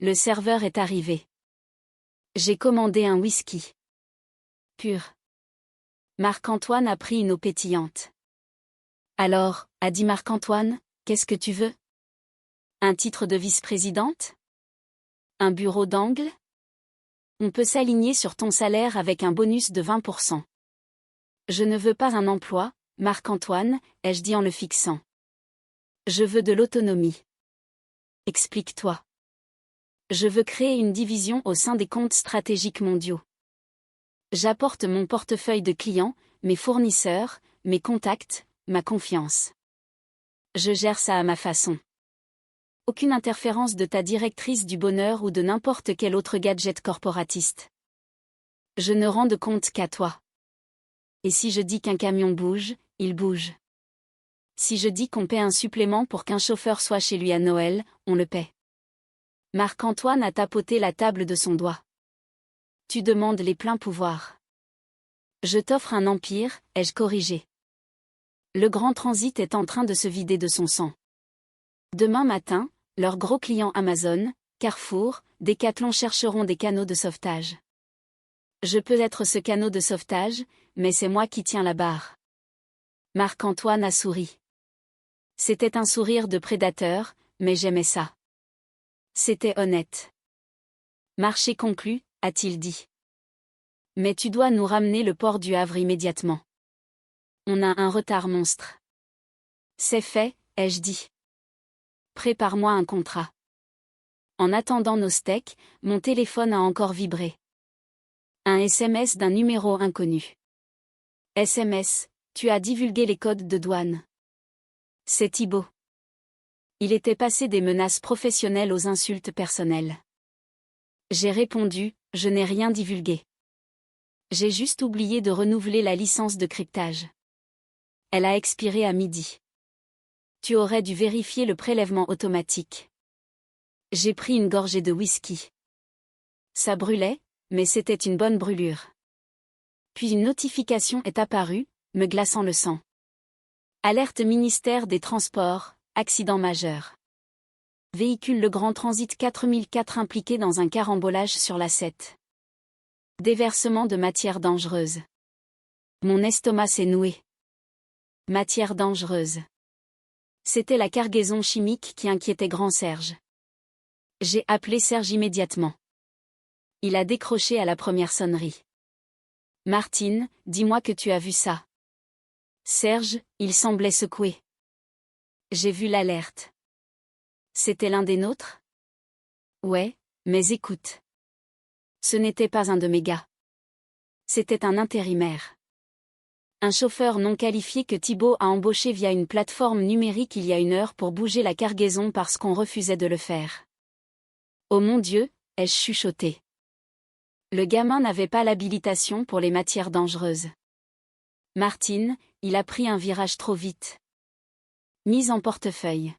Le serveur est arrivé. J'ai commandé un whisky. Pur. Marc-Antoine a pris une eau pétillante. Alors, a dit Marc-Antoine, qu'est-ce que tu veux? Un titre de vice-présidente? Un bureau d'angle? On peut s'aligner sur ton salaire avec un bonus de 20%. Je ne veux pas un emploi, Marc-Antoine, ai-je dit en le fixant. Je veux de l'autonomie. Explique-toi. Je veux créer une division au sein des comptes stratégiques mondiaux. J'apporte mon portefeuille de clients, mes fournisseurs, mes contacts, ma confiance. Je gère ça à ma façon. Aucune interférence de ta directrice du bonheur ou de n'importe quel autre gadget corporatiste. Je ne rends de compte qu'à toi. Et si je dis qu'un camion bouge, il bouge. Si je dis qu'on paie un supplément pour qu'un chauffeur soit chez lui à Noël, on le paie. Marc-Antoine a tapoté la table de son doigt. Tu demandes les pleins pouvoirs. Je t'offre un empire, ai-je corrigé. Le grand transit est en train de se vider de son sang. Demain matin, leurs gros clients Amazon, Carrefour, Decathlon chercheront des canaux de sauvetage. Je peux être ce canot de sauvetage, mais c'est moi qui tiens la barre. Marc-Antoine a souri. C'était un sourire de prédateur, mais j'aimais ça. C'était honnête. Marché conclu, a-t-il dit. Mais tu dois nous ramener le port du Havre immédiatement. On a un retard monstre. C'est fait, ai-je dit. Prépare-moi un contrat. En attendant nos steaks, mon téléphone a encore vibré. Un SMS d'un numéro inconnu. SMS, tu as divulgué les codes de douane. C'est Thibaut. Il était passé des menaces professionnelles aux insultes personnelles. J'ai répondu, je n'ai rien divulgué. J'ai juste oublié de renouveler la licence de cryptage. Elle a expiré à midi. Tu aurais dû vérifier le prélèvement automatique. J'ai pris une gorgée de whisky. Ça brûlait, mais c'était une bonne brûlure. Puis une notification est apparue, me glaçant le sang. Alerte ministère des Transports, accident majeur. Véhicule Legrand Transit 4004 impliqué dans un carambolage sur la 7. Déversement de matière dangereuse. Mon estomac s'est noué. Matière dangereuse. C'était la cargaison chimique qui inquiétait Grand Serge. J'ai appelé Serge immédiatement. Il a décroché à la première sonnerie. Martine, dis-moi que tu as vu ça. Serge, il semblait secoué. J'ai vu l'alerte. C'était l'un des nôtres? Ouais, mais écoute. Ce n'était pas un de mes gars. C'était un intérimaire. Un chauffeur non qualifié que Thibaut a embauché via une plateforme numérique il y a 1 heure pour bouger la cargaison parce qu'on refusait de le faire. Oh mon Dieu, ai-je chuchoté. Le gamin n'avait pas l'habilitation pour les matières dangereuses. Martine, il a pris un virage trop vite. Mise en portefeuille.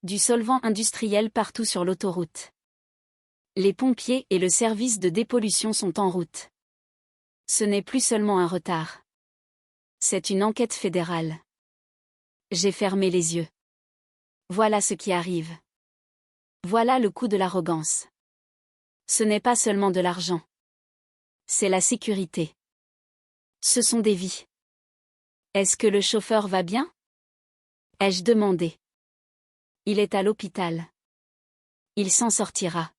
Du solvant industriel partout sur l'autoroute. Les pompiers et le service de dépollution sont en route. Ce n'est plus seulement un retard. C'est une enquête fédérale. J'ai fermé les yeux. Voilà ce qui arrive. Voilà le coût de l'arrogance. Ce n'est pas seulement de l'argent. C'est la sécurité. Ce sont des vies. Est-ce que le chauffeur va bien? Ai-je demandé. Il est à l'hôpital. Il s'en sortira.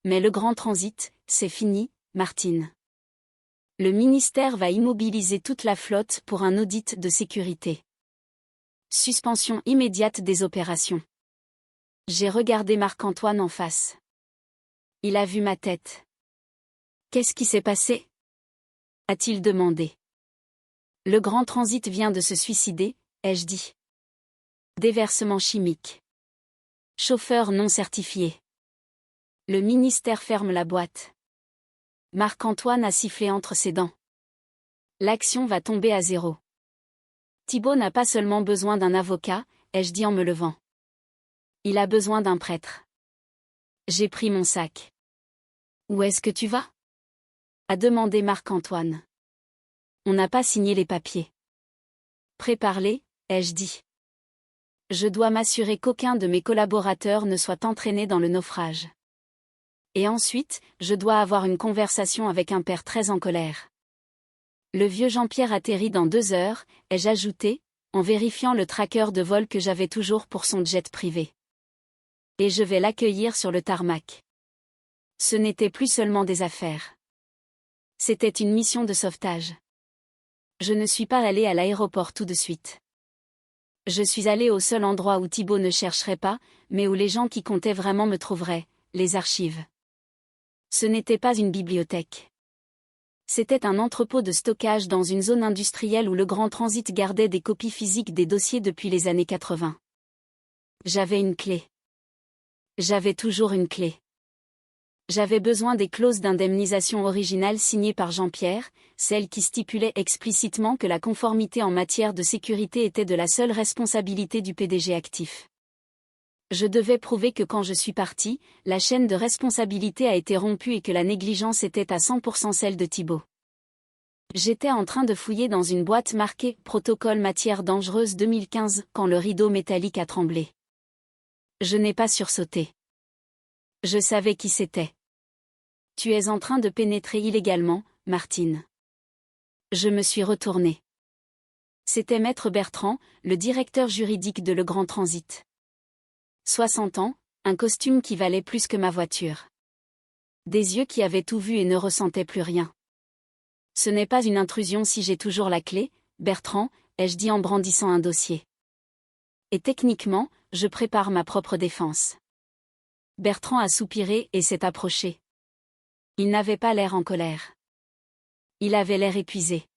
Mais le grand transit, c'est fini, Martine. Le ministère va immobiliser toute la flotte pour un audit de sécurité. Suspension immédiate des opérations. J'ai regardé Marc-Antoine en face. Il a vu ma tête. Qu'est-ce qui s'est passé? A-t-il demandé. Le grand transit vient de se suicider, ai-je dit. Déversement chimique. Chauffeur non certifié. Le ministère ferme la boîte. Marc-Antoine a sifflé entre ses dents. L'action va tomber à 0. Thibaut n'a pas seulement besoin d'un avocat, ai-je dit en me levant. Il a besoin d'un prêtre. J'ai pris mon sac. Où est-ce que tu vas? A demandé Marc-Antoine. On n'a pas signé les papiers. Prépare-les, ai-je dit. Je dois m'assurer qu'aucun de mes collaborateurs ne soit entraîné dans le naufrage. Et ensuite, je dois avoir une conversation avec un père très en colère. Le vieux Jean-Pierre atterrit dans 2 heures, ai-je ajouté, en vérifiant le tracker de vol que j'avais toujours pour son jet privé. Et je vais l'accueillir sur le tarmac. Ce n'était plus seulement des affaires. C'était une mission de sauvetage. Je ne suis pas allé à l'aéroport tout de suite. Je suis allé au seul endroit où Thibaut ne chercherait pas, mais où les gens qui comptaient vraiment me trouveraient, les archives. Ce n'était pas une bibliothèque. C'était un entrepôt de stockage dans une zone industrielle où le grand transit gardait des copies physiques des dossiers depuis les années 80. J'avais une clé. J'avais toujours une clé. J'avais besoin des clauses d'indemnisation originales signées par Jean-Pierre, celles qui stipulaient explicitement que la conformité en matière de sécurité était de la seule responsabilité du PDG actif. Je devais prouver que quand je suis parti, la chaîne de responsabilité a été rompue et que la négligence était à 100% celle de Thibaut. J'étais en train de fouiller dans une boîte marquée « Protocole matière dangereuse 2015 » quand le rideau métallique a tremblé. Je n'ai pas sursauté. Je savais qui c'était. Tu es en train de pénétrer illégalement, Martine. Je me suis retournée. C'était Maître Bertrand, le directeur juridique de Le Grand Transit. 60 ans, un costume qui valait plus que ma voiture. Des yeux qui avaient tout vu et ne ressentaient plus rien. Ce n'est pas une intrusion si j'ai toujours la clé, Bertrand, ai-je dit en brandissant un dossier. Et techniquement, je prépare ma propre défense. Bertrand a soupiré et s'est approché. Il n'avait pas l'air en colère. Il avait l'air épuisé.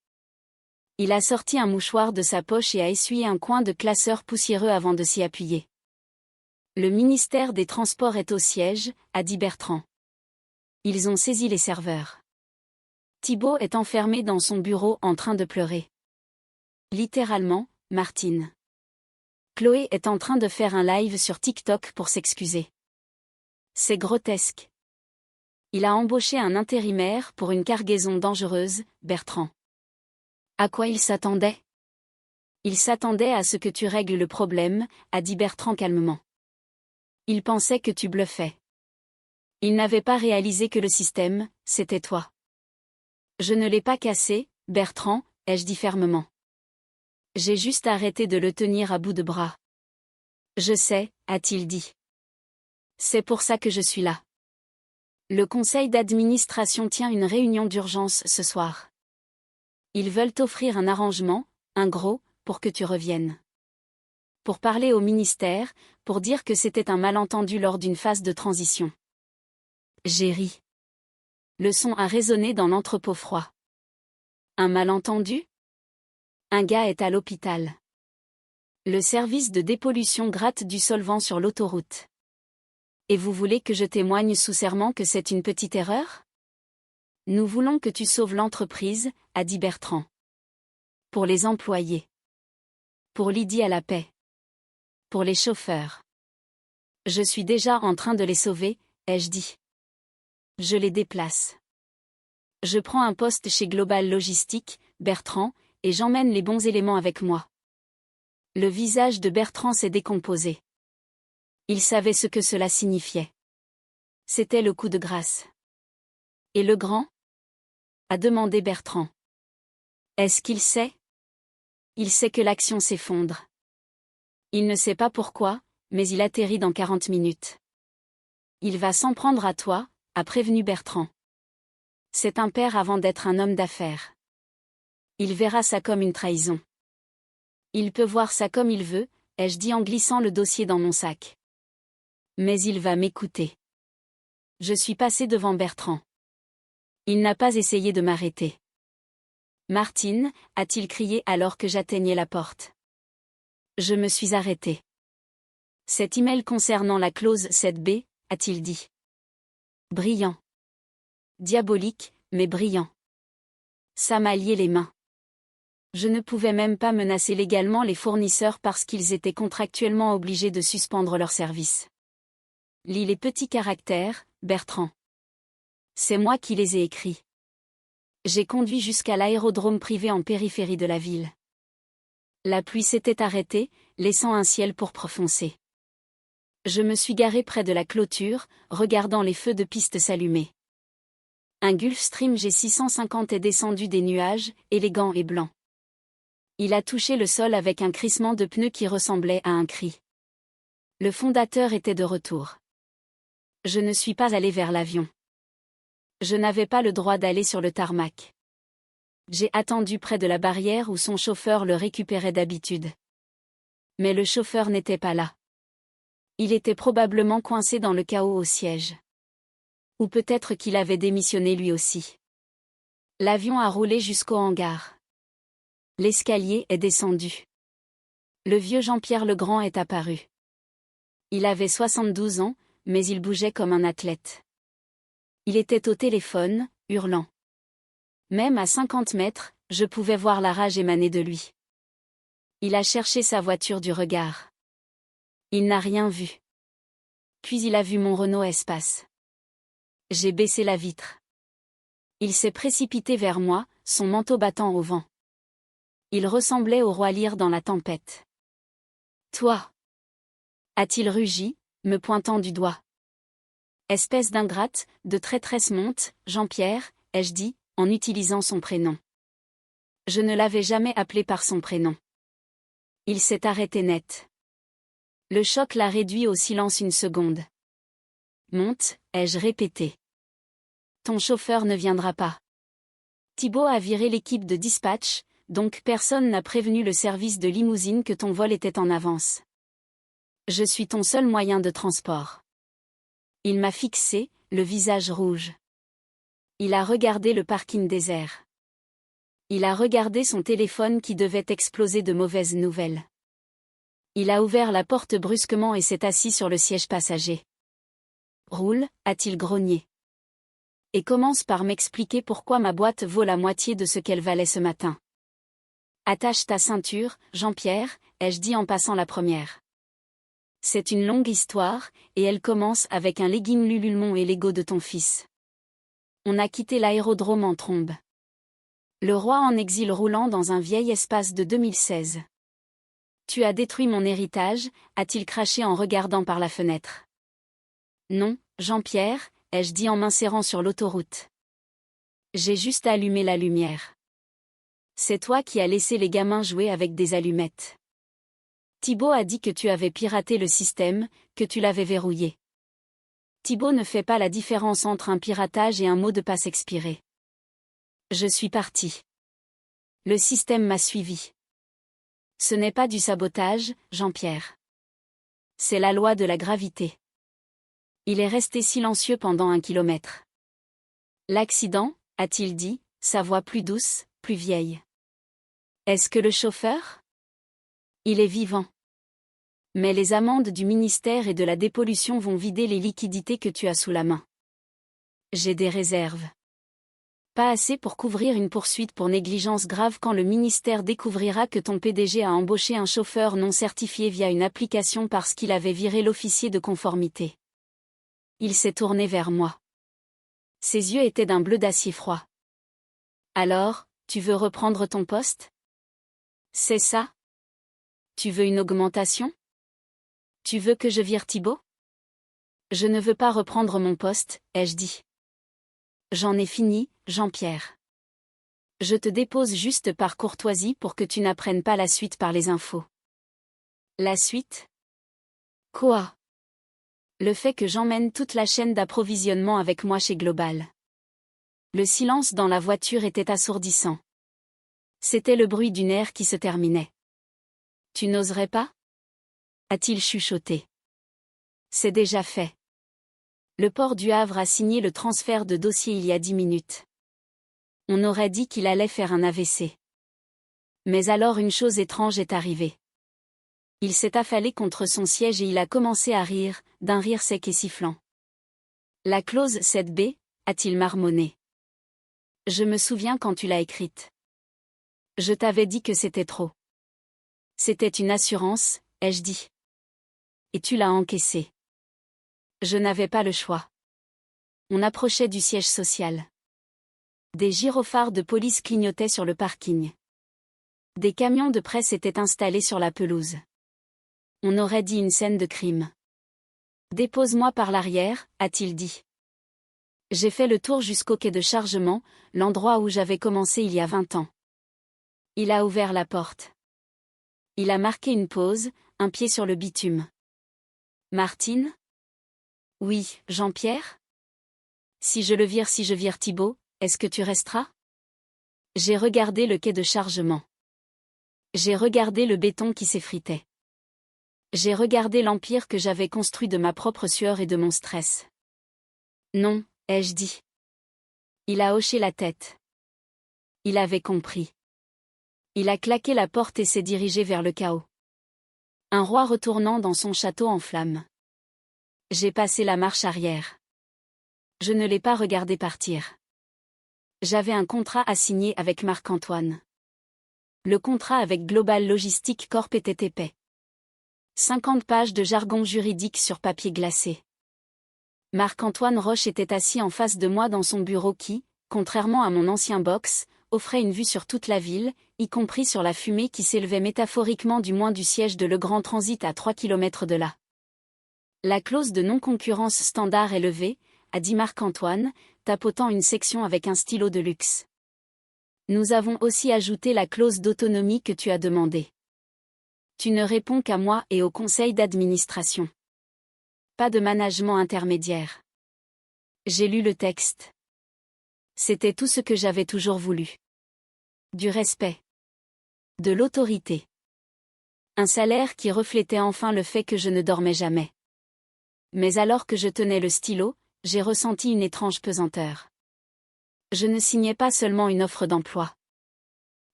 Il a sorti un mouchoir de sa poche et a essuyé un coin de classeur poussiéreux avant de s'y appuyer. Le ministère des Transports est au siège, a dit Bertrand. Ils ont saisi les serveurs. Thibaut est enfermé dans son bureau en train de pleurer. Littéralement, Martine. Chloé est en train de faire un live sur TikTok pour s'excuser. C'est grotesque. Il a embauché un intérimaire pour une cargaison dangereuse, Bertrand. À quoi il s'attendait? Il s'attendait à ce que tu règles le problème, a dit Bertrand calmement. Il pensait que tu bluffais. Il n'avait pas réalisé que le système, c'était toi. Je ne l'ai pas cassé, Bertrand, ai-je dit fermement. J'ai juste arrêté de le tenir à bout de bras. Je sais, a-t-il dit. C'est pour ça que je suis là. Le conseil d'administration tient une réunion d'urgence ce soir. Ils veulent t'offrir un arrangement, un gros, pour que tu reviennes. Pour parler au ministère, pour dire que c'était un malentendu lors d'une phase de transition. J'ai ri. Le son a résonné dans l'entrepôt froid. Un malentendu? Un gars est à l'hôpital. Le service de dépollution gratte du solvant sur l'autoroute. Et vous voulez que je témoigne sous serment que c'est une petite erreur? Nous voulons que tu sauves l'entreprise, a dit Bertrand. Pour les employés. Pour Lydie à la paix. Pour les chauffeurs. Je suis déjà en train de les sauver, ai-je dit. Je les déplace. Je prends un poste chez Global Logistique, Bertrand, et j'emmène les bons éléments avec moi. Le visage de Bertrand s'est décomposé. Il savait ce que cela signifiait. C'était le coup de grâce. Et le grand? A demandé Bertrand. Est-ce qu'il sait? Il sait que l'action s'effondre. Il ne sait pas pourquoi, mais il atterrit dans 40 minutes. Il va s'en prendre à toi, a prévenu Bertrand. C'est un père avant d'être un homme d'affaires. Il verra ça comme une trahison. Il peut voir ça comme il veut, ai-je dit en glissant le dossier dans mon sac. Mais il va m'écouter. Je suis passé devant Bertrand. Il n'a pas essayé de m'arrêter. Martine, a-t-il crié alors que j'atteignais la porte. Je me suis arrêté. Cet email concernant la clause 7b, a-t-il dit. Brillant. Diabolique, mais brillant. Ça m'a lié les mains. Je ne pouvais même pas menacer légalement les fournisseurs parce qu'ils étaient contractuellement obligés de suspendre leur service. Lis les petits caractères, Bertrand. C'est moi qui les ai écrits. J'ai conduit jusqu'à l'aérodrome privé en périphérie de la ville. La pluie s'était arrêtée, laissant un ciel pourpre foncé. Je me suis garé près de la clôture, regardant les feux de piste s'allumer. Un Gulfstream G650 est descendu des nuages, élégant et blanc. Il a touché le sol avec un crissement de pneus qui ressemblait à un cri. Le fondateur était de retour. Je ne suis pas allé vers l'avion. Je n'avais pas le droit d'aller sur le tarmac. J'ai attendu près de la barrière où son chauffeur le récupérait d'habitude. Mais le chauffeur n'était pas là. Il était probablement coincé dans le chaos au siège. Ou peut-être qu'il avait démissionné lui aussi. L'avion a roulé jusqu'au hangar. L'escalier est descendu. Le vieux Jean-Pierre Legrand est apparu. Il avait 72 ans, mais il bougeait comme un athlète. Il était au téléphone, hurlant. Même à 50 mètres, je pouvais voir la rage émaner de lui. Il a cherché sa voiture du regard. Il n'a rien vu. Puis il a vu mon Renault Espace. J'ai baissé la vitre. Il s'est précipité vers moi, son manteau battant au vent. Il ressemblait au roi Lear dans la tempête. Toi! A-t-il rugi, me pointant du doigt. Espèce d'ingrate, de traîtresse monte, Jean-Pierre, ai-je dit, en utilisant son prénom. Je ne l'avais jamais appelé par son prénom. Il s'est arrêté net. Le choc l'a réduit au silence une seconde. Monte, ai-je répété. Ton chauffeur ne viendra pas. Thibaut a viré l'équipe de dispatch, donc personne n'a prévenu le service de limousine que ton vol était en avance. Je suis ton seul moyen de transport. Il m'a fixé, le visage rouge. Il a regardé le parking désert. Il a regardé son téléphone qui devait exploser de mauvaises nouvelles. Il a ouvert la porte brusquement et s'est assis sur le siège passager. Roule, a-t-il grogné. Et commence par m'expliquer pourquoi ma boîte vaut la moitié de ce qu'elle valait ce matin. Attache ta ceinture, Jean-Pierre, ai-je dit en passant la première. C'est une longue histoire, et elle commence avec un legging Lululemon et l'ego de ton fils. On a quitté l'aérodrome en trombe. Le roi en exil roulant dans un vieil espace de 2016. Tu as détruit mon héritage, a-t-il craché en regardant par la fenêtre. Non, Jean-Pierre, ai-je dit en m'insérant sur l'autoroute. J'ai juste allumé la lumière. C'est toi qui as laissé les gamins jouer avec des allumettes. Thibaut a dit que tu avais piraté le système, que tu l'avais verrouillé. Thibaut ne fait pas la différence entre un piratage et un mot de passe expiré. Je suis parti. Le système m'a suivi. Ce n'est pas du sabotage, Jean-Pierre. C'est la loi de la gravité. Il est resté silencieux pendant 1 kilomètre. L'accident, a-t-il dit, sa voix plus douce, plus vieille. Est-ce que le chauffeur? Il est vivant. Mais les amendes du ministère et de la dépollution vont vider les liquidités que tu as sous la main. J'ai des réserves. Pas assez pour couvrir une poursuite pour négligence grave quand le ministère découvrira que ton PDG a embauché un chauffeur non certifié via une application parce qu'il avait viré l'officier de conformité. Il s'est tourné vers moi. Ses yeux étaient d'un bleu d'acier froid. Alors, tu veux reprendre ton poste? C'est ça? Tu veux une augmentation? Tu veux que je vire Thibaut? Je ne veux pas reprendre mon poste, ai-je dit. J'en ai fini, Jean-Pierre. Je te dépose juste par courtoisie pour que tu n'apprennes pas la suite par les infos. La suite? Quoi? Le fait que j'emmène toute la chaîne d'approvisionnement avec moi chez Global. Le silence dans la voiture était assourdissant. C'était le bruit d'une ère qui se terminait. Tu n'oserais pas? A-t-il chuchoté. C'est déjà fait. Le port du Havre a signé le transfert de dossier il y a 10 minutes. On aurait dit qu'il allait faire un AVC. Mais alors une chose étrange est arrivée. Il s'est affalé contre son siège et il a commencé à rire, d'un rire sec et sifflant. La clause 7B, a-t-il marmonné. Je me souviens quand tu l'as écrite. Je t'avais dit que c'était trop. C'était une assurance, ai-je dit. Et tu l'as encaissée. Je n'avais pas le choix. On approchait du siège social. Des gyrophares de police clignotaient sur le parking. Des camions de presse étaient installés sur la pelouse. On aurait dit une scène de crime. Dépose-moi par l'arrière, a-t-il dit. J'ai fait le tour jusqu'au quai de chargement, l'endroit où j'avais commencé il y a 20 ans. Il a ouvert la porte. Il a marqué une pause, un pied sur le bitume. Martine? Oui, Jean-Pierre? Si je vire Thibaut, est-ce que tu resteras? J'ai regardé le quai de chargement. J'ai regardé le béton qui s'effritait. J'ai regardé l'empire que j'avais construit de ma propre sueur et de mon stress. Non, ai-je dit. Il a hoché la tête. Il avait compris. Il a claqué la porte et s'est dirigé vers le chaos. Un roi retournant dans son château en flammes. J'ai passé la marche arrière. Je ne l'ai pas regardé partir. J'avais un contrat à signer avec Marc-Antoine. Le contrat avec Global Logistic Corp était épais. 50 pages de jargon juridique sur papier glacé. Marc-Antoine Roche était assis en face de moi dans son bureau qui, contrairement à mon ancien box, offrait une vue sur toute la ville, y compris sur la fumée qui s'élevait métaphoriquement du siège de Le Grand Transit à 3 km de là. La clause de non-concurrence standard est levée, a dit Marc-Antoine, tapotant une section avec un stylo de luxe. Nous avons aussi ajouté la clause d'autonomie que tu as demandée. Tu ne réponds qu'à moi et au conseil d'administration. Pas de management intermédiaire. J'ai lu le texte. C'était tout ce que j'avais toujours voulu. Du respect. De l'autorité. Un salaire qui reflétait enfin le fait que je ne dormais jamais. Mais alors que je tenais le stylo, j'ai ressenti une étrange pesanteur. Je ne signais pas seulement une offre d'emploi.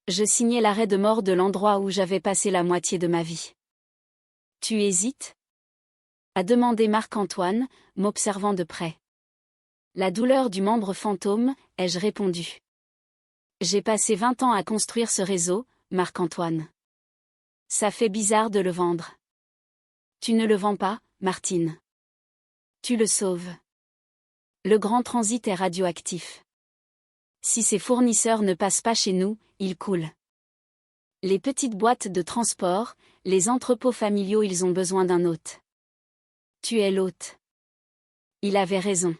Je signais l'arrêt de mort de l'endroit où j'avais passé la moitié de ma vie. Tu hésites? A demandé Marc-Antoine, m'observant de près. La douleur du membre fantôme, ai-je répondu. J'ai passé 20 ans à construire ce réseau, Marc-Antoine. Ça fait bizarre de le vendre. Tu ne le vends pas, Martine. Tu le sauves. Le Grand Transit est radioactif. Si ses fournisseurs ne passent pas chez nous, ils coulent. Les petites boîtes de transport, les entrepôts familiaux, ils ont besoin d'un hôte. Tu es l'hôte. Il avait raison.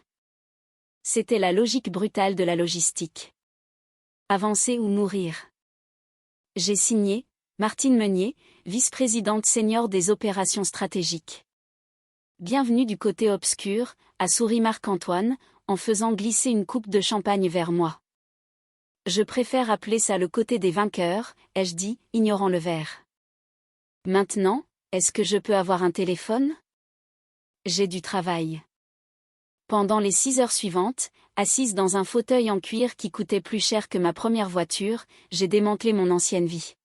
C'était la logique brutale de la logistique. Avancer ou mourir. J'ai signé, Martine Meunier, vice-présidente senior des opérations stratégiques. Bienvenue du côté obscur, a souri Marc-Antoine, en faisant glisser une coupe de champagne vers moi. Je préfère appeler ça le côté des vainqueurs, ai-je dit, ignorant le verre. Maintenant, est-ce que je peux avoir un téléphone? J'ai du travail. Pendant les 6 heures suivantes, assise dans un fauteuil en cuir qui coûtait plus cher que ma première voiture, j'ai démantelé mon ancienne vie.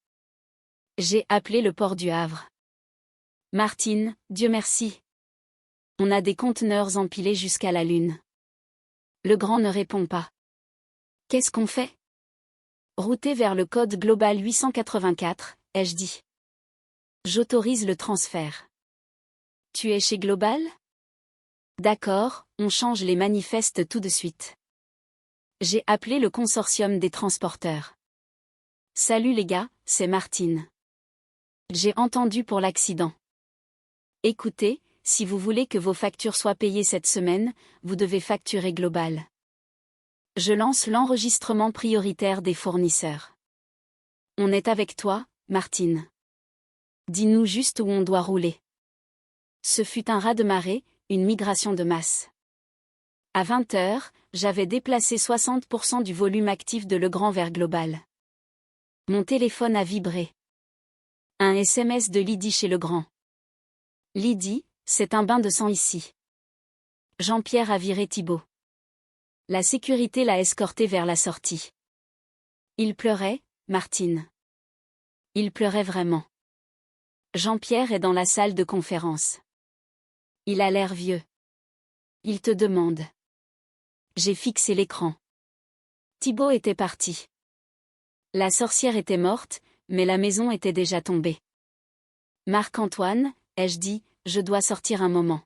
J'ai appelé le port du Havre. Martine, Dieu merci. On a des conteneurs empilés jusqu'à la Lune. Le grand ne répond pas. Qu'est-ce qu'on fait? Routé vers le code global 884, ai-je dit. J'autorise le transfert. Tu es chez Global? D'accord, on change les manifestes tout de suite. J'ai appelé le consortium des transporteurs. Salut les gars, c'est Martine. J'ai entendu pour l'accident. Écoutez, si vous voulez que vos factures soient payées cette semaine, vous devez facturer Global. Je lance l'enregistrement prioritaire des fournisseurs. On est avec toi, Martine. Dis-nous juste où on doit rouler. Ce fut un raz-de-marée, une migration de masse. À 20h, j'avais déplacé 60% du volume actif de Legrand vers Global. Mon téléphone a vibré. Un SMS de Lydie chez Legrand. Lydie, c'est un bain de sang ici. Jean-Pierre a viré Thibaut. La sécurité l'a escorté vers la sortie. Il pleurait, Martine. Il pleurait vraiment. Jean-Pierre est dans la salle de conférence. Il a l'air vieux. Il te demande. J'ai fixé l'écran. Thibaut était parti. La sorcière était morte, mais la maison était déjà tombée. Marc-Antoine, ai-je dit, je dois sortir un moment.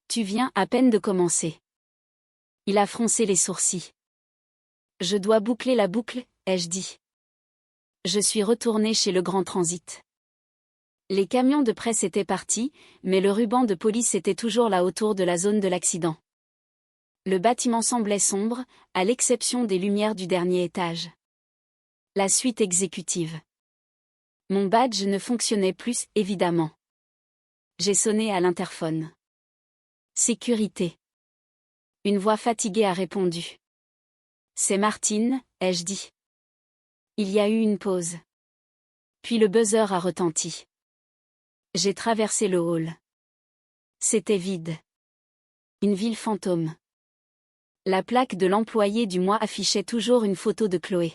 Tu viens à peine de commencer. Il a froncé les sourcils. Je dois boucler la boucle, ai-je dit. Je suis retourné chez le Grand Transit. Les camions de presse étaient partis, mais le ruban de police était toujours là autour de la zone de l'accident. Le bâtiment semblait sombre, à l'exception des lumières du dernier étage. La suite exécutive. Mon badge ne fonctionnait plus, évidemment. J'ai sonné à l'interphone. Sécurité. Une voix fatiguée a répondu. C'est Martine, ai-je dit. Il y a eu une pause. Puis le buzzer a retenti. J'ai traversé le hall. C'était vide. Une ville fantôme. La plaque de l'employé du mois affichait toujours une photo de Chloé.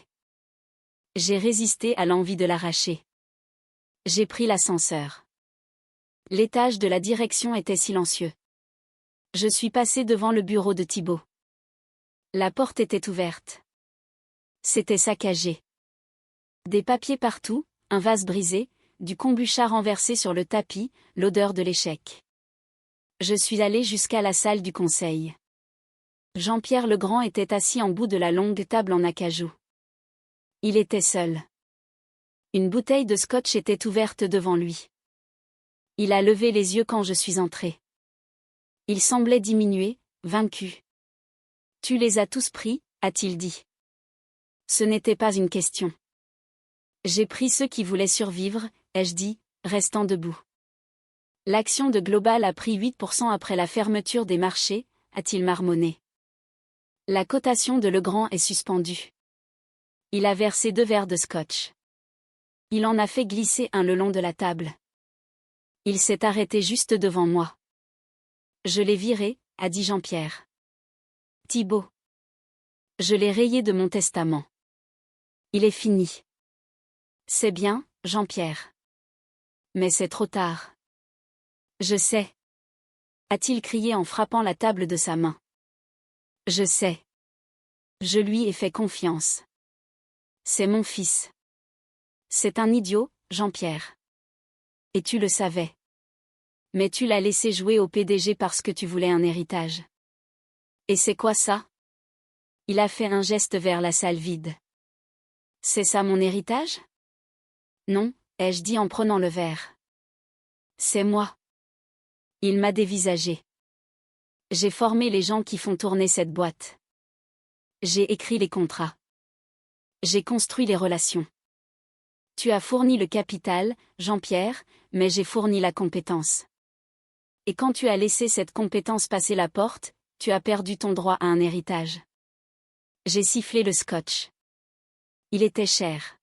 J'ai résisté à l'envie de l'arracher. J'ai pris l'ascenseur. L'étage de la direction était silencieux. Je suis passé devant le bureau de Thibaut. La porte était ouverte. C'était saccagé. Des papiers partout, un vase brisé, du kombucha renversé sur le tapis, l'odeur de l'échec. Je suis allé jusqu'à la salle du conseil. Jean-Pierre Legrand était assis en bout de la longue table en acajou. Il était seul. Une bouteille de scotch était ouverte devant lui. Il a levé les yeux quand je suis entré. Il semblait diminuer, vaincu. Tu les as tous pris, a-t-il dit. Ce n'était pas une question. J'ai pris ceux qui voulaient survivre, ai-je dit, restant debout. L'action de Global a pris 8% après la fermeture des marchés, a-t-il marmonné. La cotation de Legrand est suspendue. Il a versé 2 verres de scotch. Il en a fait glisser un le long de la table. Il s'est arrêté juste devant moi. Je l'ai viré, a dit Jean-Pierre. Thibaut. Je l'ai rayé de mon testament. Il est fini. C'est bien, Jean-Pierre. Mais c'est trop tard. Je sais. A-t-il crié en frappant la table de sa main. Je sais. Je lui ai fait confiance. C'est mon fils. C'est un idiot, Jean-Pierre. Et tu le savais. Mais tu l'as laissé jouer au PDG parce que tu voulais un héritage. Et c'est quoi ça? Il a fait un geste vers la salle vide. C'est ça mon héritage? Non, ai-je dit en prenant le verre. C'est moi. Il m'a dévisagé. J'ai formé les gens qui font tourner cette boîte. J'ai écrit les contrats. J'ai construit les relations. Tu as fourni le capital, Jean-Pierre, mais j'ai fourni la compétence. Et quand tu as laissé cette compétence passer la porte, tu as perdu ton droit à un héritage. J'ai sifflé le scotch. Il était cher.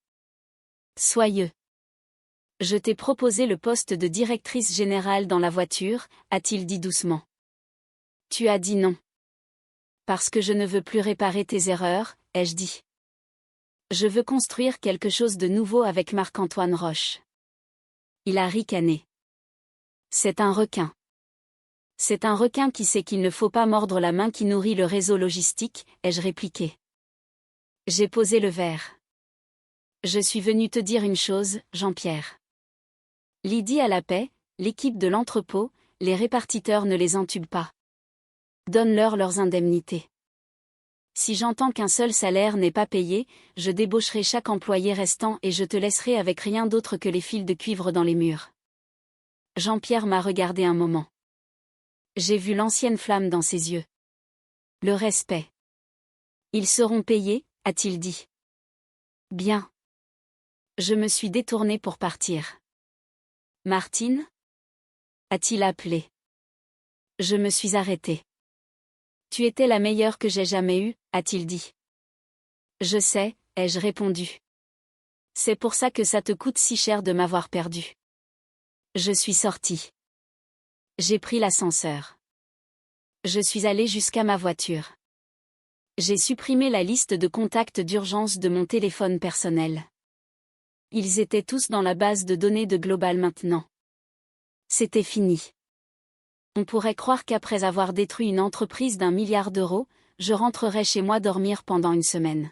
Soyeux. Je t'ai proposé le poste de directrice générale dans la voiture, a-t-il dit doucement. Tu as dit non. Parce que je ne veux plus réparer tes erreurs, ai-je dit. Je veux construire quelque chose de nouveau avec Marc-Antoine Roche. Il a ricané. C'est un requin. C'est un requin qui sait qu'il ne faut pas mordre la main qui nourrit le réseau logistique, ai-je répliqué. J'ai posé le verre. Je suis venu te dire une chose, Jean-Pierre. Lydie à la paix, l'équipe de l'entrepôt, les répartiteurs ne les entubent pas. Donne-leur leurs indemnités. Si j'entends qu'un seul salaire n'est pas payé, je débaucherai chaque employé restant et je te laisserai avec rien d'autre que les fils de cuivre dans les murs. Jean-Pierre m'a regardé un moment. J'ai vu l'ancienne flamme dans ses yeux. Le respect. Ils seront payés, a-t-il dit. Bien. Je me suis détournée pour partir. Martine ? A-t-il appelé. Je me suis arrêtée. Tu étais la meilleure que j'ai jamais eue, a-t-il dit. Je sais, ai-je répondu. C'est pour ça que ça te coûte si cher de m'avoir perdue. Je suis sortie. J'ai pris l'ascenseur. Je suis allée jusqu'à ma voiture. J'ai supprimé la liste de contacts d'urgence de mon téléphone personnel. Ils étaient tous dans la base de données de Global maintenant. C'était fini. On pourrait croire qu'après avoir détruit une entreprise d'1 milliard d'euros, je rentrerais chez moi dormir pendant une semaine.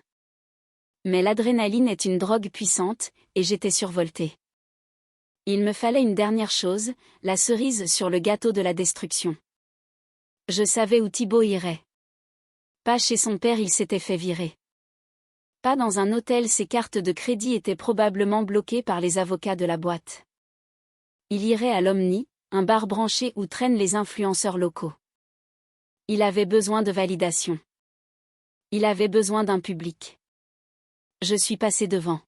Mais l'adrénaline est une drogue puissante, et j'étais survoltée. Il me fallait une dernière chose, la cerise sur le gâteau de la destruction. Je savais où Thibaut irait. Pas chez son père, il s'était fait virer. Pas dans un hôtel, ses cartes de crédit étaient probablement bloquées par les avocats de la boîte. Il irait à l'Omni, un bar branché où traînent les influenceurs locaux. Il avait besoin de validation. Il avait besoin d'un public. Je suis passé devant.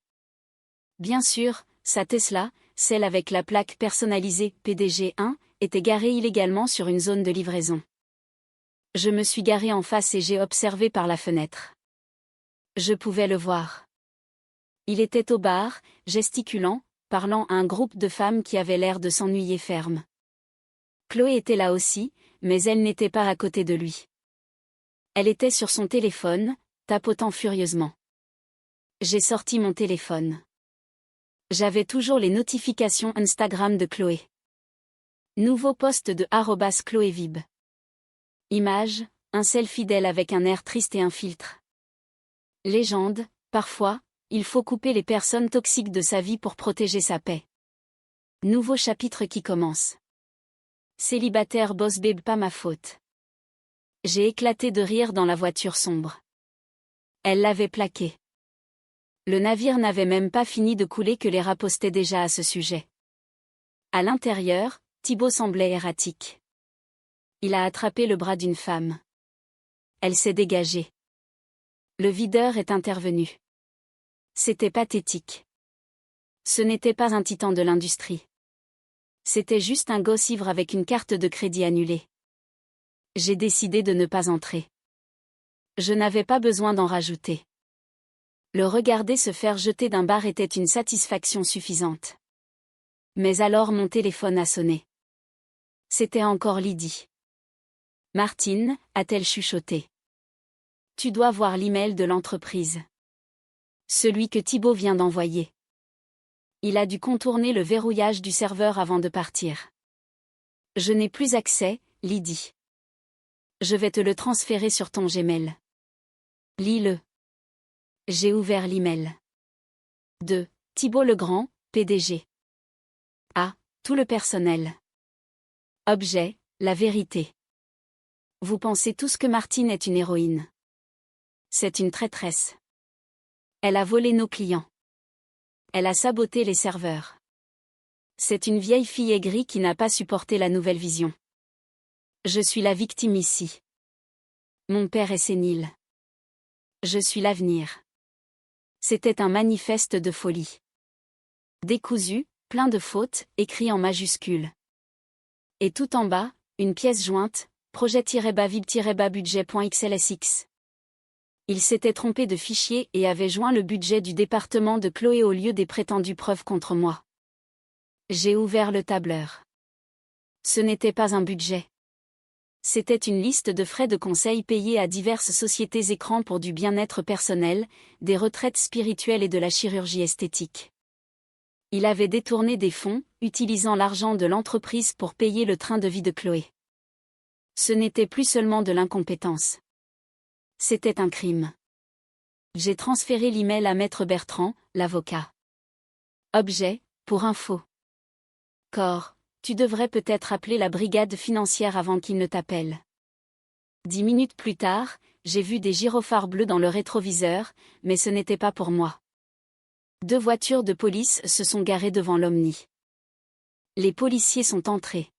Bien sûr, sa Tesla, celle avec la plaque personnalisée PDG1, était garée illégalement sur une zone de livraison. Je me suis garé en face et j'ai observé par la fenêtre. Je pouvais le voir. Il était au bar, gesticulant, parlant à un groupe de femmes qui avaient l'air de s'ennuyer ferme. Chloé était là aussi, mais elle n'était pas à côté de lui. Elle était sur son téléphone, tapotant furieusement. J'ai sorti mon téléphone. J'avais toujours les notifications Instagram de Chloé. Nouveau post de @ChloéVib. Image, un selfie d'elle avec un air triste et un filtre. Légende, parfois, il faut couper les personnes toxiques de sa vie pour protéger sa paix. Nouveau chapitre qui commence. Célibataire boss babe, pas ma faute. J'ai éclaté de rire dans la voiture sombre. Elle l'avait plaqué. Le navire n'avait même pas fini de couler que les rats postaient déjà à ce sujet. À l'intérieur, Thibaut semblait erratique. Il a attrapé le bras d'une femme. Elle s'est dégagée. Le videur est intervenu. C'était pathétique. Ce n'était pas un titan de l'industrie. C'était juste un gosse ivre avec une carte de crédit annulée. J'ai décidé de ne pas entrer. Je n'avais pas besoin d'en rajouter. Le regarder se faire jeter d'un bar était une satisfaction suffisante. Mais alors mon téléphone a sonné. C'était encore Lydie. Martine, a-t-elle chuchoté. Tu dois voir l'email de l'entreprise. Celui que Thibaut vient d'envoyer. Il a dû contourner le verrouillage du serveur avant de partir. Je n'ai plus accès, Lydie. Je vais te le transférer sur ton Gmail. Lis-le. J'ai ouvert l'email. De Thibaut Legrand, PDG. A. Tout le personnel. Objet, la vérité. Vous pensez tous que Martine est une héroïne. C'est une traîtresse. Elle a volé nos clients. Elle a saboté les serveurs. C'est une vieille fille aigrie qui n'a pas supporté la nouvelle vision. Je suis la victime ici. Mon père est sénile. Je suis l'avenir. C'était un manifeste de folie. Décousu, plein de fautes, écrit en majuscules. Et tout en bas, une pièce jointe, projet-vib-budget.xlsx. Il s'était trompé de fichier et avait joint le budget du département de Chloé au lieu des prétendues preuves contre moi. J'ai ouvert le tableur. Ce n'était pas un budget. C'était une liste de frais de conseil payés à diverses sociétés écrans pour du bien-être personnel, des retraites spirituelles et de la chirurgie esthétique. Il avait détourné des fonds, utilisant l'argent de l'entreprise pour payer le train de vie de Chloé. Ce n'était plus seulement de l'incompétence. C'était un crime. J'ai transféré l'email à Maître Bertrand, l'avocat. Objet, pour info. Cor, tu devrais peut-être appeler la brigade financière avant qu'ils ne t'appellent. 10 minutes plus tard, j'ai vu des gyrophares bleus dans le rétroviseur, mais ce n'était pas pour moi. 2 voitures de police se sont garées devant l'Omni. Les policiers sont entrés.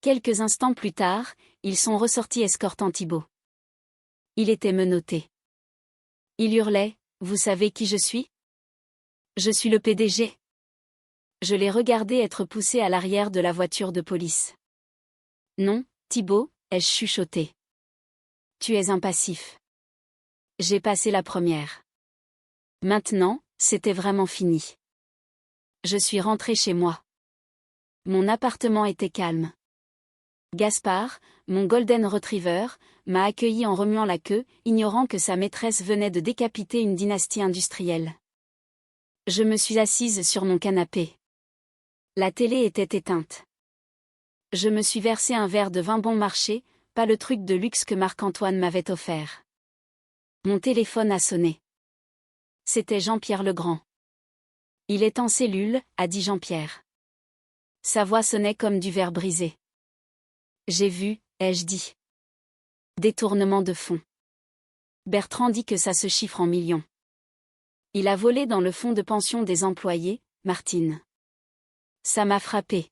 Quelques instants plus tard, ils sont ressortis escortant Thibaut. Il était menotté. Il hurlait, « Vous savez qui je suis ? Je suis le PDG. » Je l'ai regardé être poussé à l'arrière de la voiture de police. « Non, Thibaut, ai-je chuchoté. Tu es un passif. » J'ai passé la première. Maintenant, c'était vraiment fini. Je suis rentré chez moi. Mon appartement était calme. Gaspard, mon golden retriever, m'a accueilli en remuant la queue, ignorant que sa maîtresse venait de décapiter une dynastie industrielle. Je me suis assise sur mon canapé. La télé était éteinte. Je me suis versé un verre de vin bon marché, pas le truc de luxe que Marc-Antoine m'avait offert. Mon téléphone a sonné. C'était Jean-Pierre Legrand. « Il est en cellule », a dit Jean-Pierre. Sa voix sonnait comme du verre brisé. J'ai vu, ai-je dit. Détournement de fonds. Bertrand dit que ça se chiffre en millions. Il a volé dans le fonds de pension des employés, Martine. Ça m'a frappé.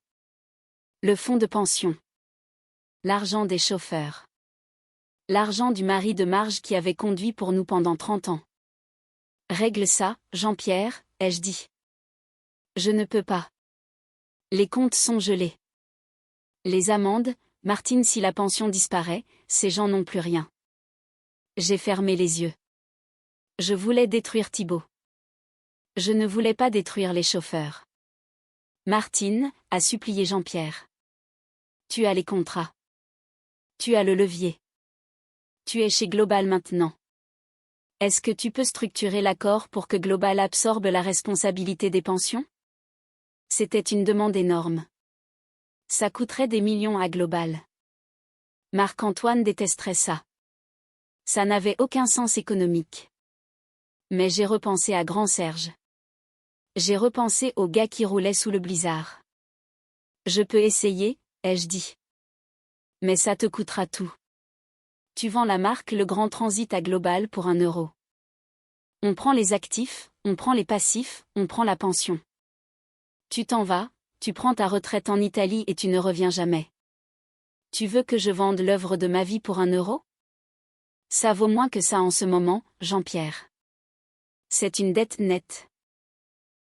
Le fonds de pension. L'argent des chauffeurs. L'argent du mari de Marge qui avait conduit pour nous pendant 30 ans. Règle ça, Jean-Pierre, ai-je dit. Je ne peux pas. Les comptes sont gelés. Les amendes, Martine, si la pension disparaît, ces gens n'ont plus rien. J'ai fermé les yeux. Je voulais détruire Thibaut. Je ne voulais pas détruire les chauffeurs. Martine, a supplié Jean-Pierre. Tu as les contrats. Tu as le levier. Tu es chez Global maintenant. Est-ce que tu peux structurer l'accord pour que Global absorbe la responsabilité des pensions ? C'était une demande énorme. Ça coûterait des millions à Global. Marc-Antoine détesterait ça. Ça n'avait aucun sens économique. Mais j'ai repensé à Grand Serge. J'ai repensé au gars qui roulait sous le blizzard. Je peux essayer, ai-je dit. Mais ça te coûtera tout. Tu vends la marque Le Grand Transit à Global pour 1 euro. On prend les actifs, on prend les passifs, on prend la pension. Tu t'en vas, tu prends ta retraite en Italie et tu ne reviens jamais. Tu veux que je vende l'œuvre de ma vie pour 1 euro ? Ça vaut moins que ça en ce moment, Jean-Pierre. C'est une dette nette.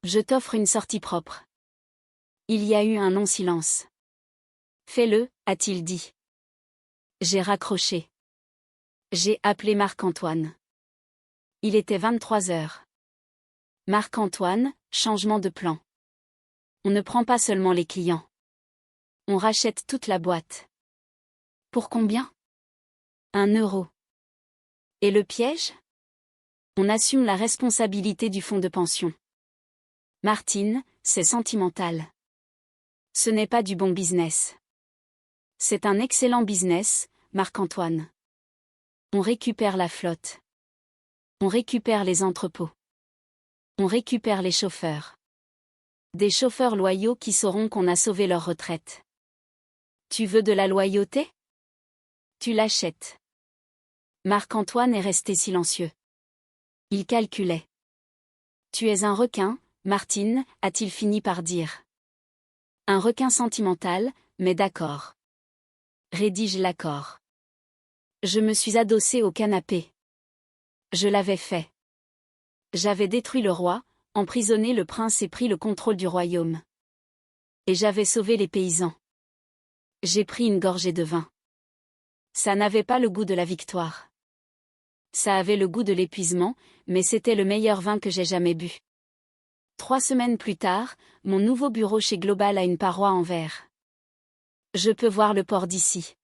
Je t'offre une sortie propre. Il y a eu un long silence. Fais-le, a-t-il dit. J'ai raccroché. J'ai appelé Marc-Antoine. Il était 23 heures. Marc-Antoine, changement de plan. On ne prend pas seulement les clients. On rachète toute la boîte. Pour combien ? 1 euro. Et le piège ? On assume la responsabilité du fonds de pension. Martine, c'est sentimental. Ce n'est pas du bon business. C'est un excellent business, Marc-Antoine. On récupère la flotte. On récupère les entrepôts. On récupère les chauffeurs. Des chauffeurs loyaux qui sauront qu'on a sauvé leur retraite. Tu veux de la loyauté ? Tu l'achètes. Marc-Antoine est resté silencieux. Il calculait. Tu es un requin, Martine, a-t-il fini par dire. Un requin sentimental, mais d'accord. Rédige l'accord. Je me suis adossé au canapé. Je l'avais fait. J'avais détruit le roi, emprisonné le prince et pris le contrôle du royaume. Et j'avais sauvé les paysans. J'ai pris une gorgée de vin. Ça n'avait pas le goût de la victoire. Ça avait le goût de l'épuisement, mais c'était le meilleur vin que j'ai jamais bu. 3 semaines plus tard, mon nouveau bureau chez Global a une paroi en verre. Je peux voir le port d'ici.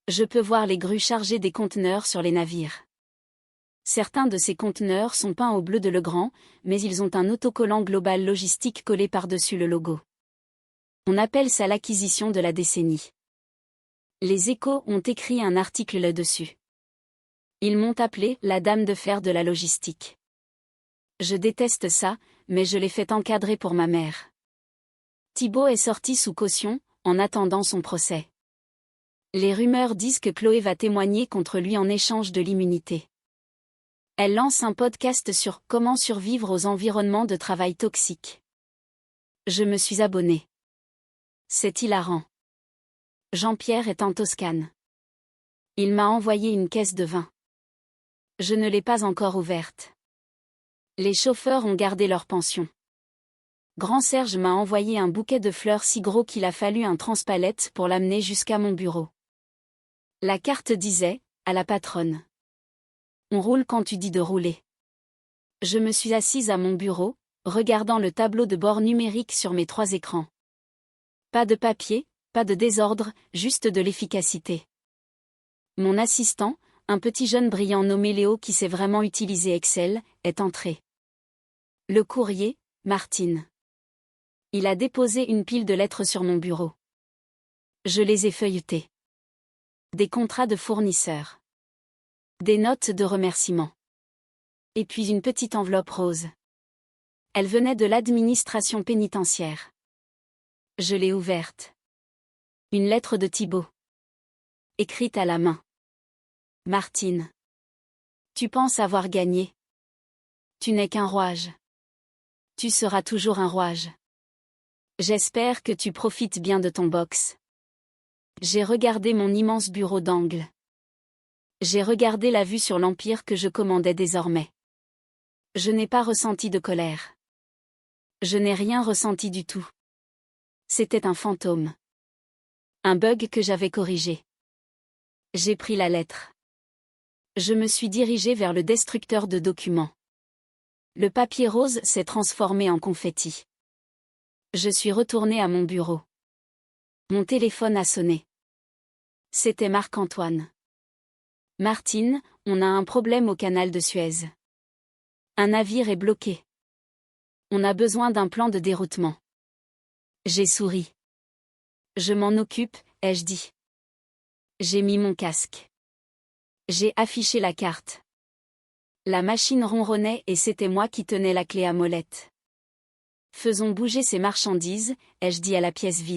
Je peux voir les grues chargées des conteneurs sur les navires. Certains de ces conteneurs sont peints au bleu de Legrand, mais ils ont un autocollant Global Logistique collé par-dessus le logo. On appelle ça l'acquisition de la décennie. Les Échos ont écrit un article là-dessus. Ils m'ont appelé la dame de fer de la logistique. Je déteste ça, mais je l'ai fait encadrer pour ma mère. Thibaut est sorti sous caution, en attendant son procès. Les rumeurs disent que Chloé va témoigner contre lui en échange de l'immunité. Elle lance un podcast sur comment survivre aux environnements de travail toxiques. Je me suis abonné. C'est hilarant. Jean-Pierre est en Toscane. Il m'a envoyé une caisse de vin. Je ne l'ai pas encore ouverte. Les chauffeurs ont gardé leur pension. Grand Serge m'a envoyé un bouquet de fleurs si gros qu'il a fallu un transpalette pour l'amener jusqu'à mon bureau. La carte disait, à la patronne. On roule quand tu dis de rouler. Je me suis assise à mon bureau, regardant le tableau de bord numérique sur mes 3 écrans. Pas de papier, pas de désordre, juste de l'efficacité. Mon assistant, un petit jeune brillant nommé Léo qui sait vraiment utiliser Excel, est entré. Le courrier, Martine. Il a déposé une pile de lettres sur mon bureau. Je les ai feuilletées. Des contrats de fournisseurs. Des notes de remerciement. Et puis une petite enveloppe rose. Elle venait de l'administration pénitentiaire. Je l'ai ouverte. Une lettre de Thibaut. Écrite à la main. Martine. Tu penses avoir gagné. Tu n'es qu'un rouage. Tu seras toujours un rouage. J'espère que tu profites bien de ton box. J'ai regardé mon immense bureau d'angle. J'ai regardé la vue sur l'empire que je commandais désormais. Je n'ai pas ressenti de colère. Je n'ai rien ressenti du tout. C'était un fantôme. Un bug que j'avais corrigé. J'ai pris la lettre. Je me suis dirigé vers le destructeur de documents. Le papier rose s'est transformé en confetti. Je suis retourné à mon bureau. Mon téléphone a sonné. C'était Marc-Antoine. Martine, on a un problème au canal de Suez. Un navire est bloqué. On a besoin d'un plan de déroutement. J'ai souri. Je m'en occupe, ai-je dit. J'ai mis mon casque. J'ai affiché la carte. La machine ronronnait et c'était moi qui tenais la clé à molette. Faisons bouger ces marchandises, ai-je dit à la pièce vide.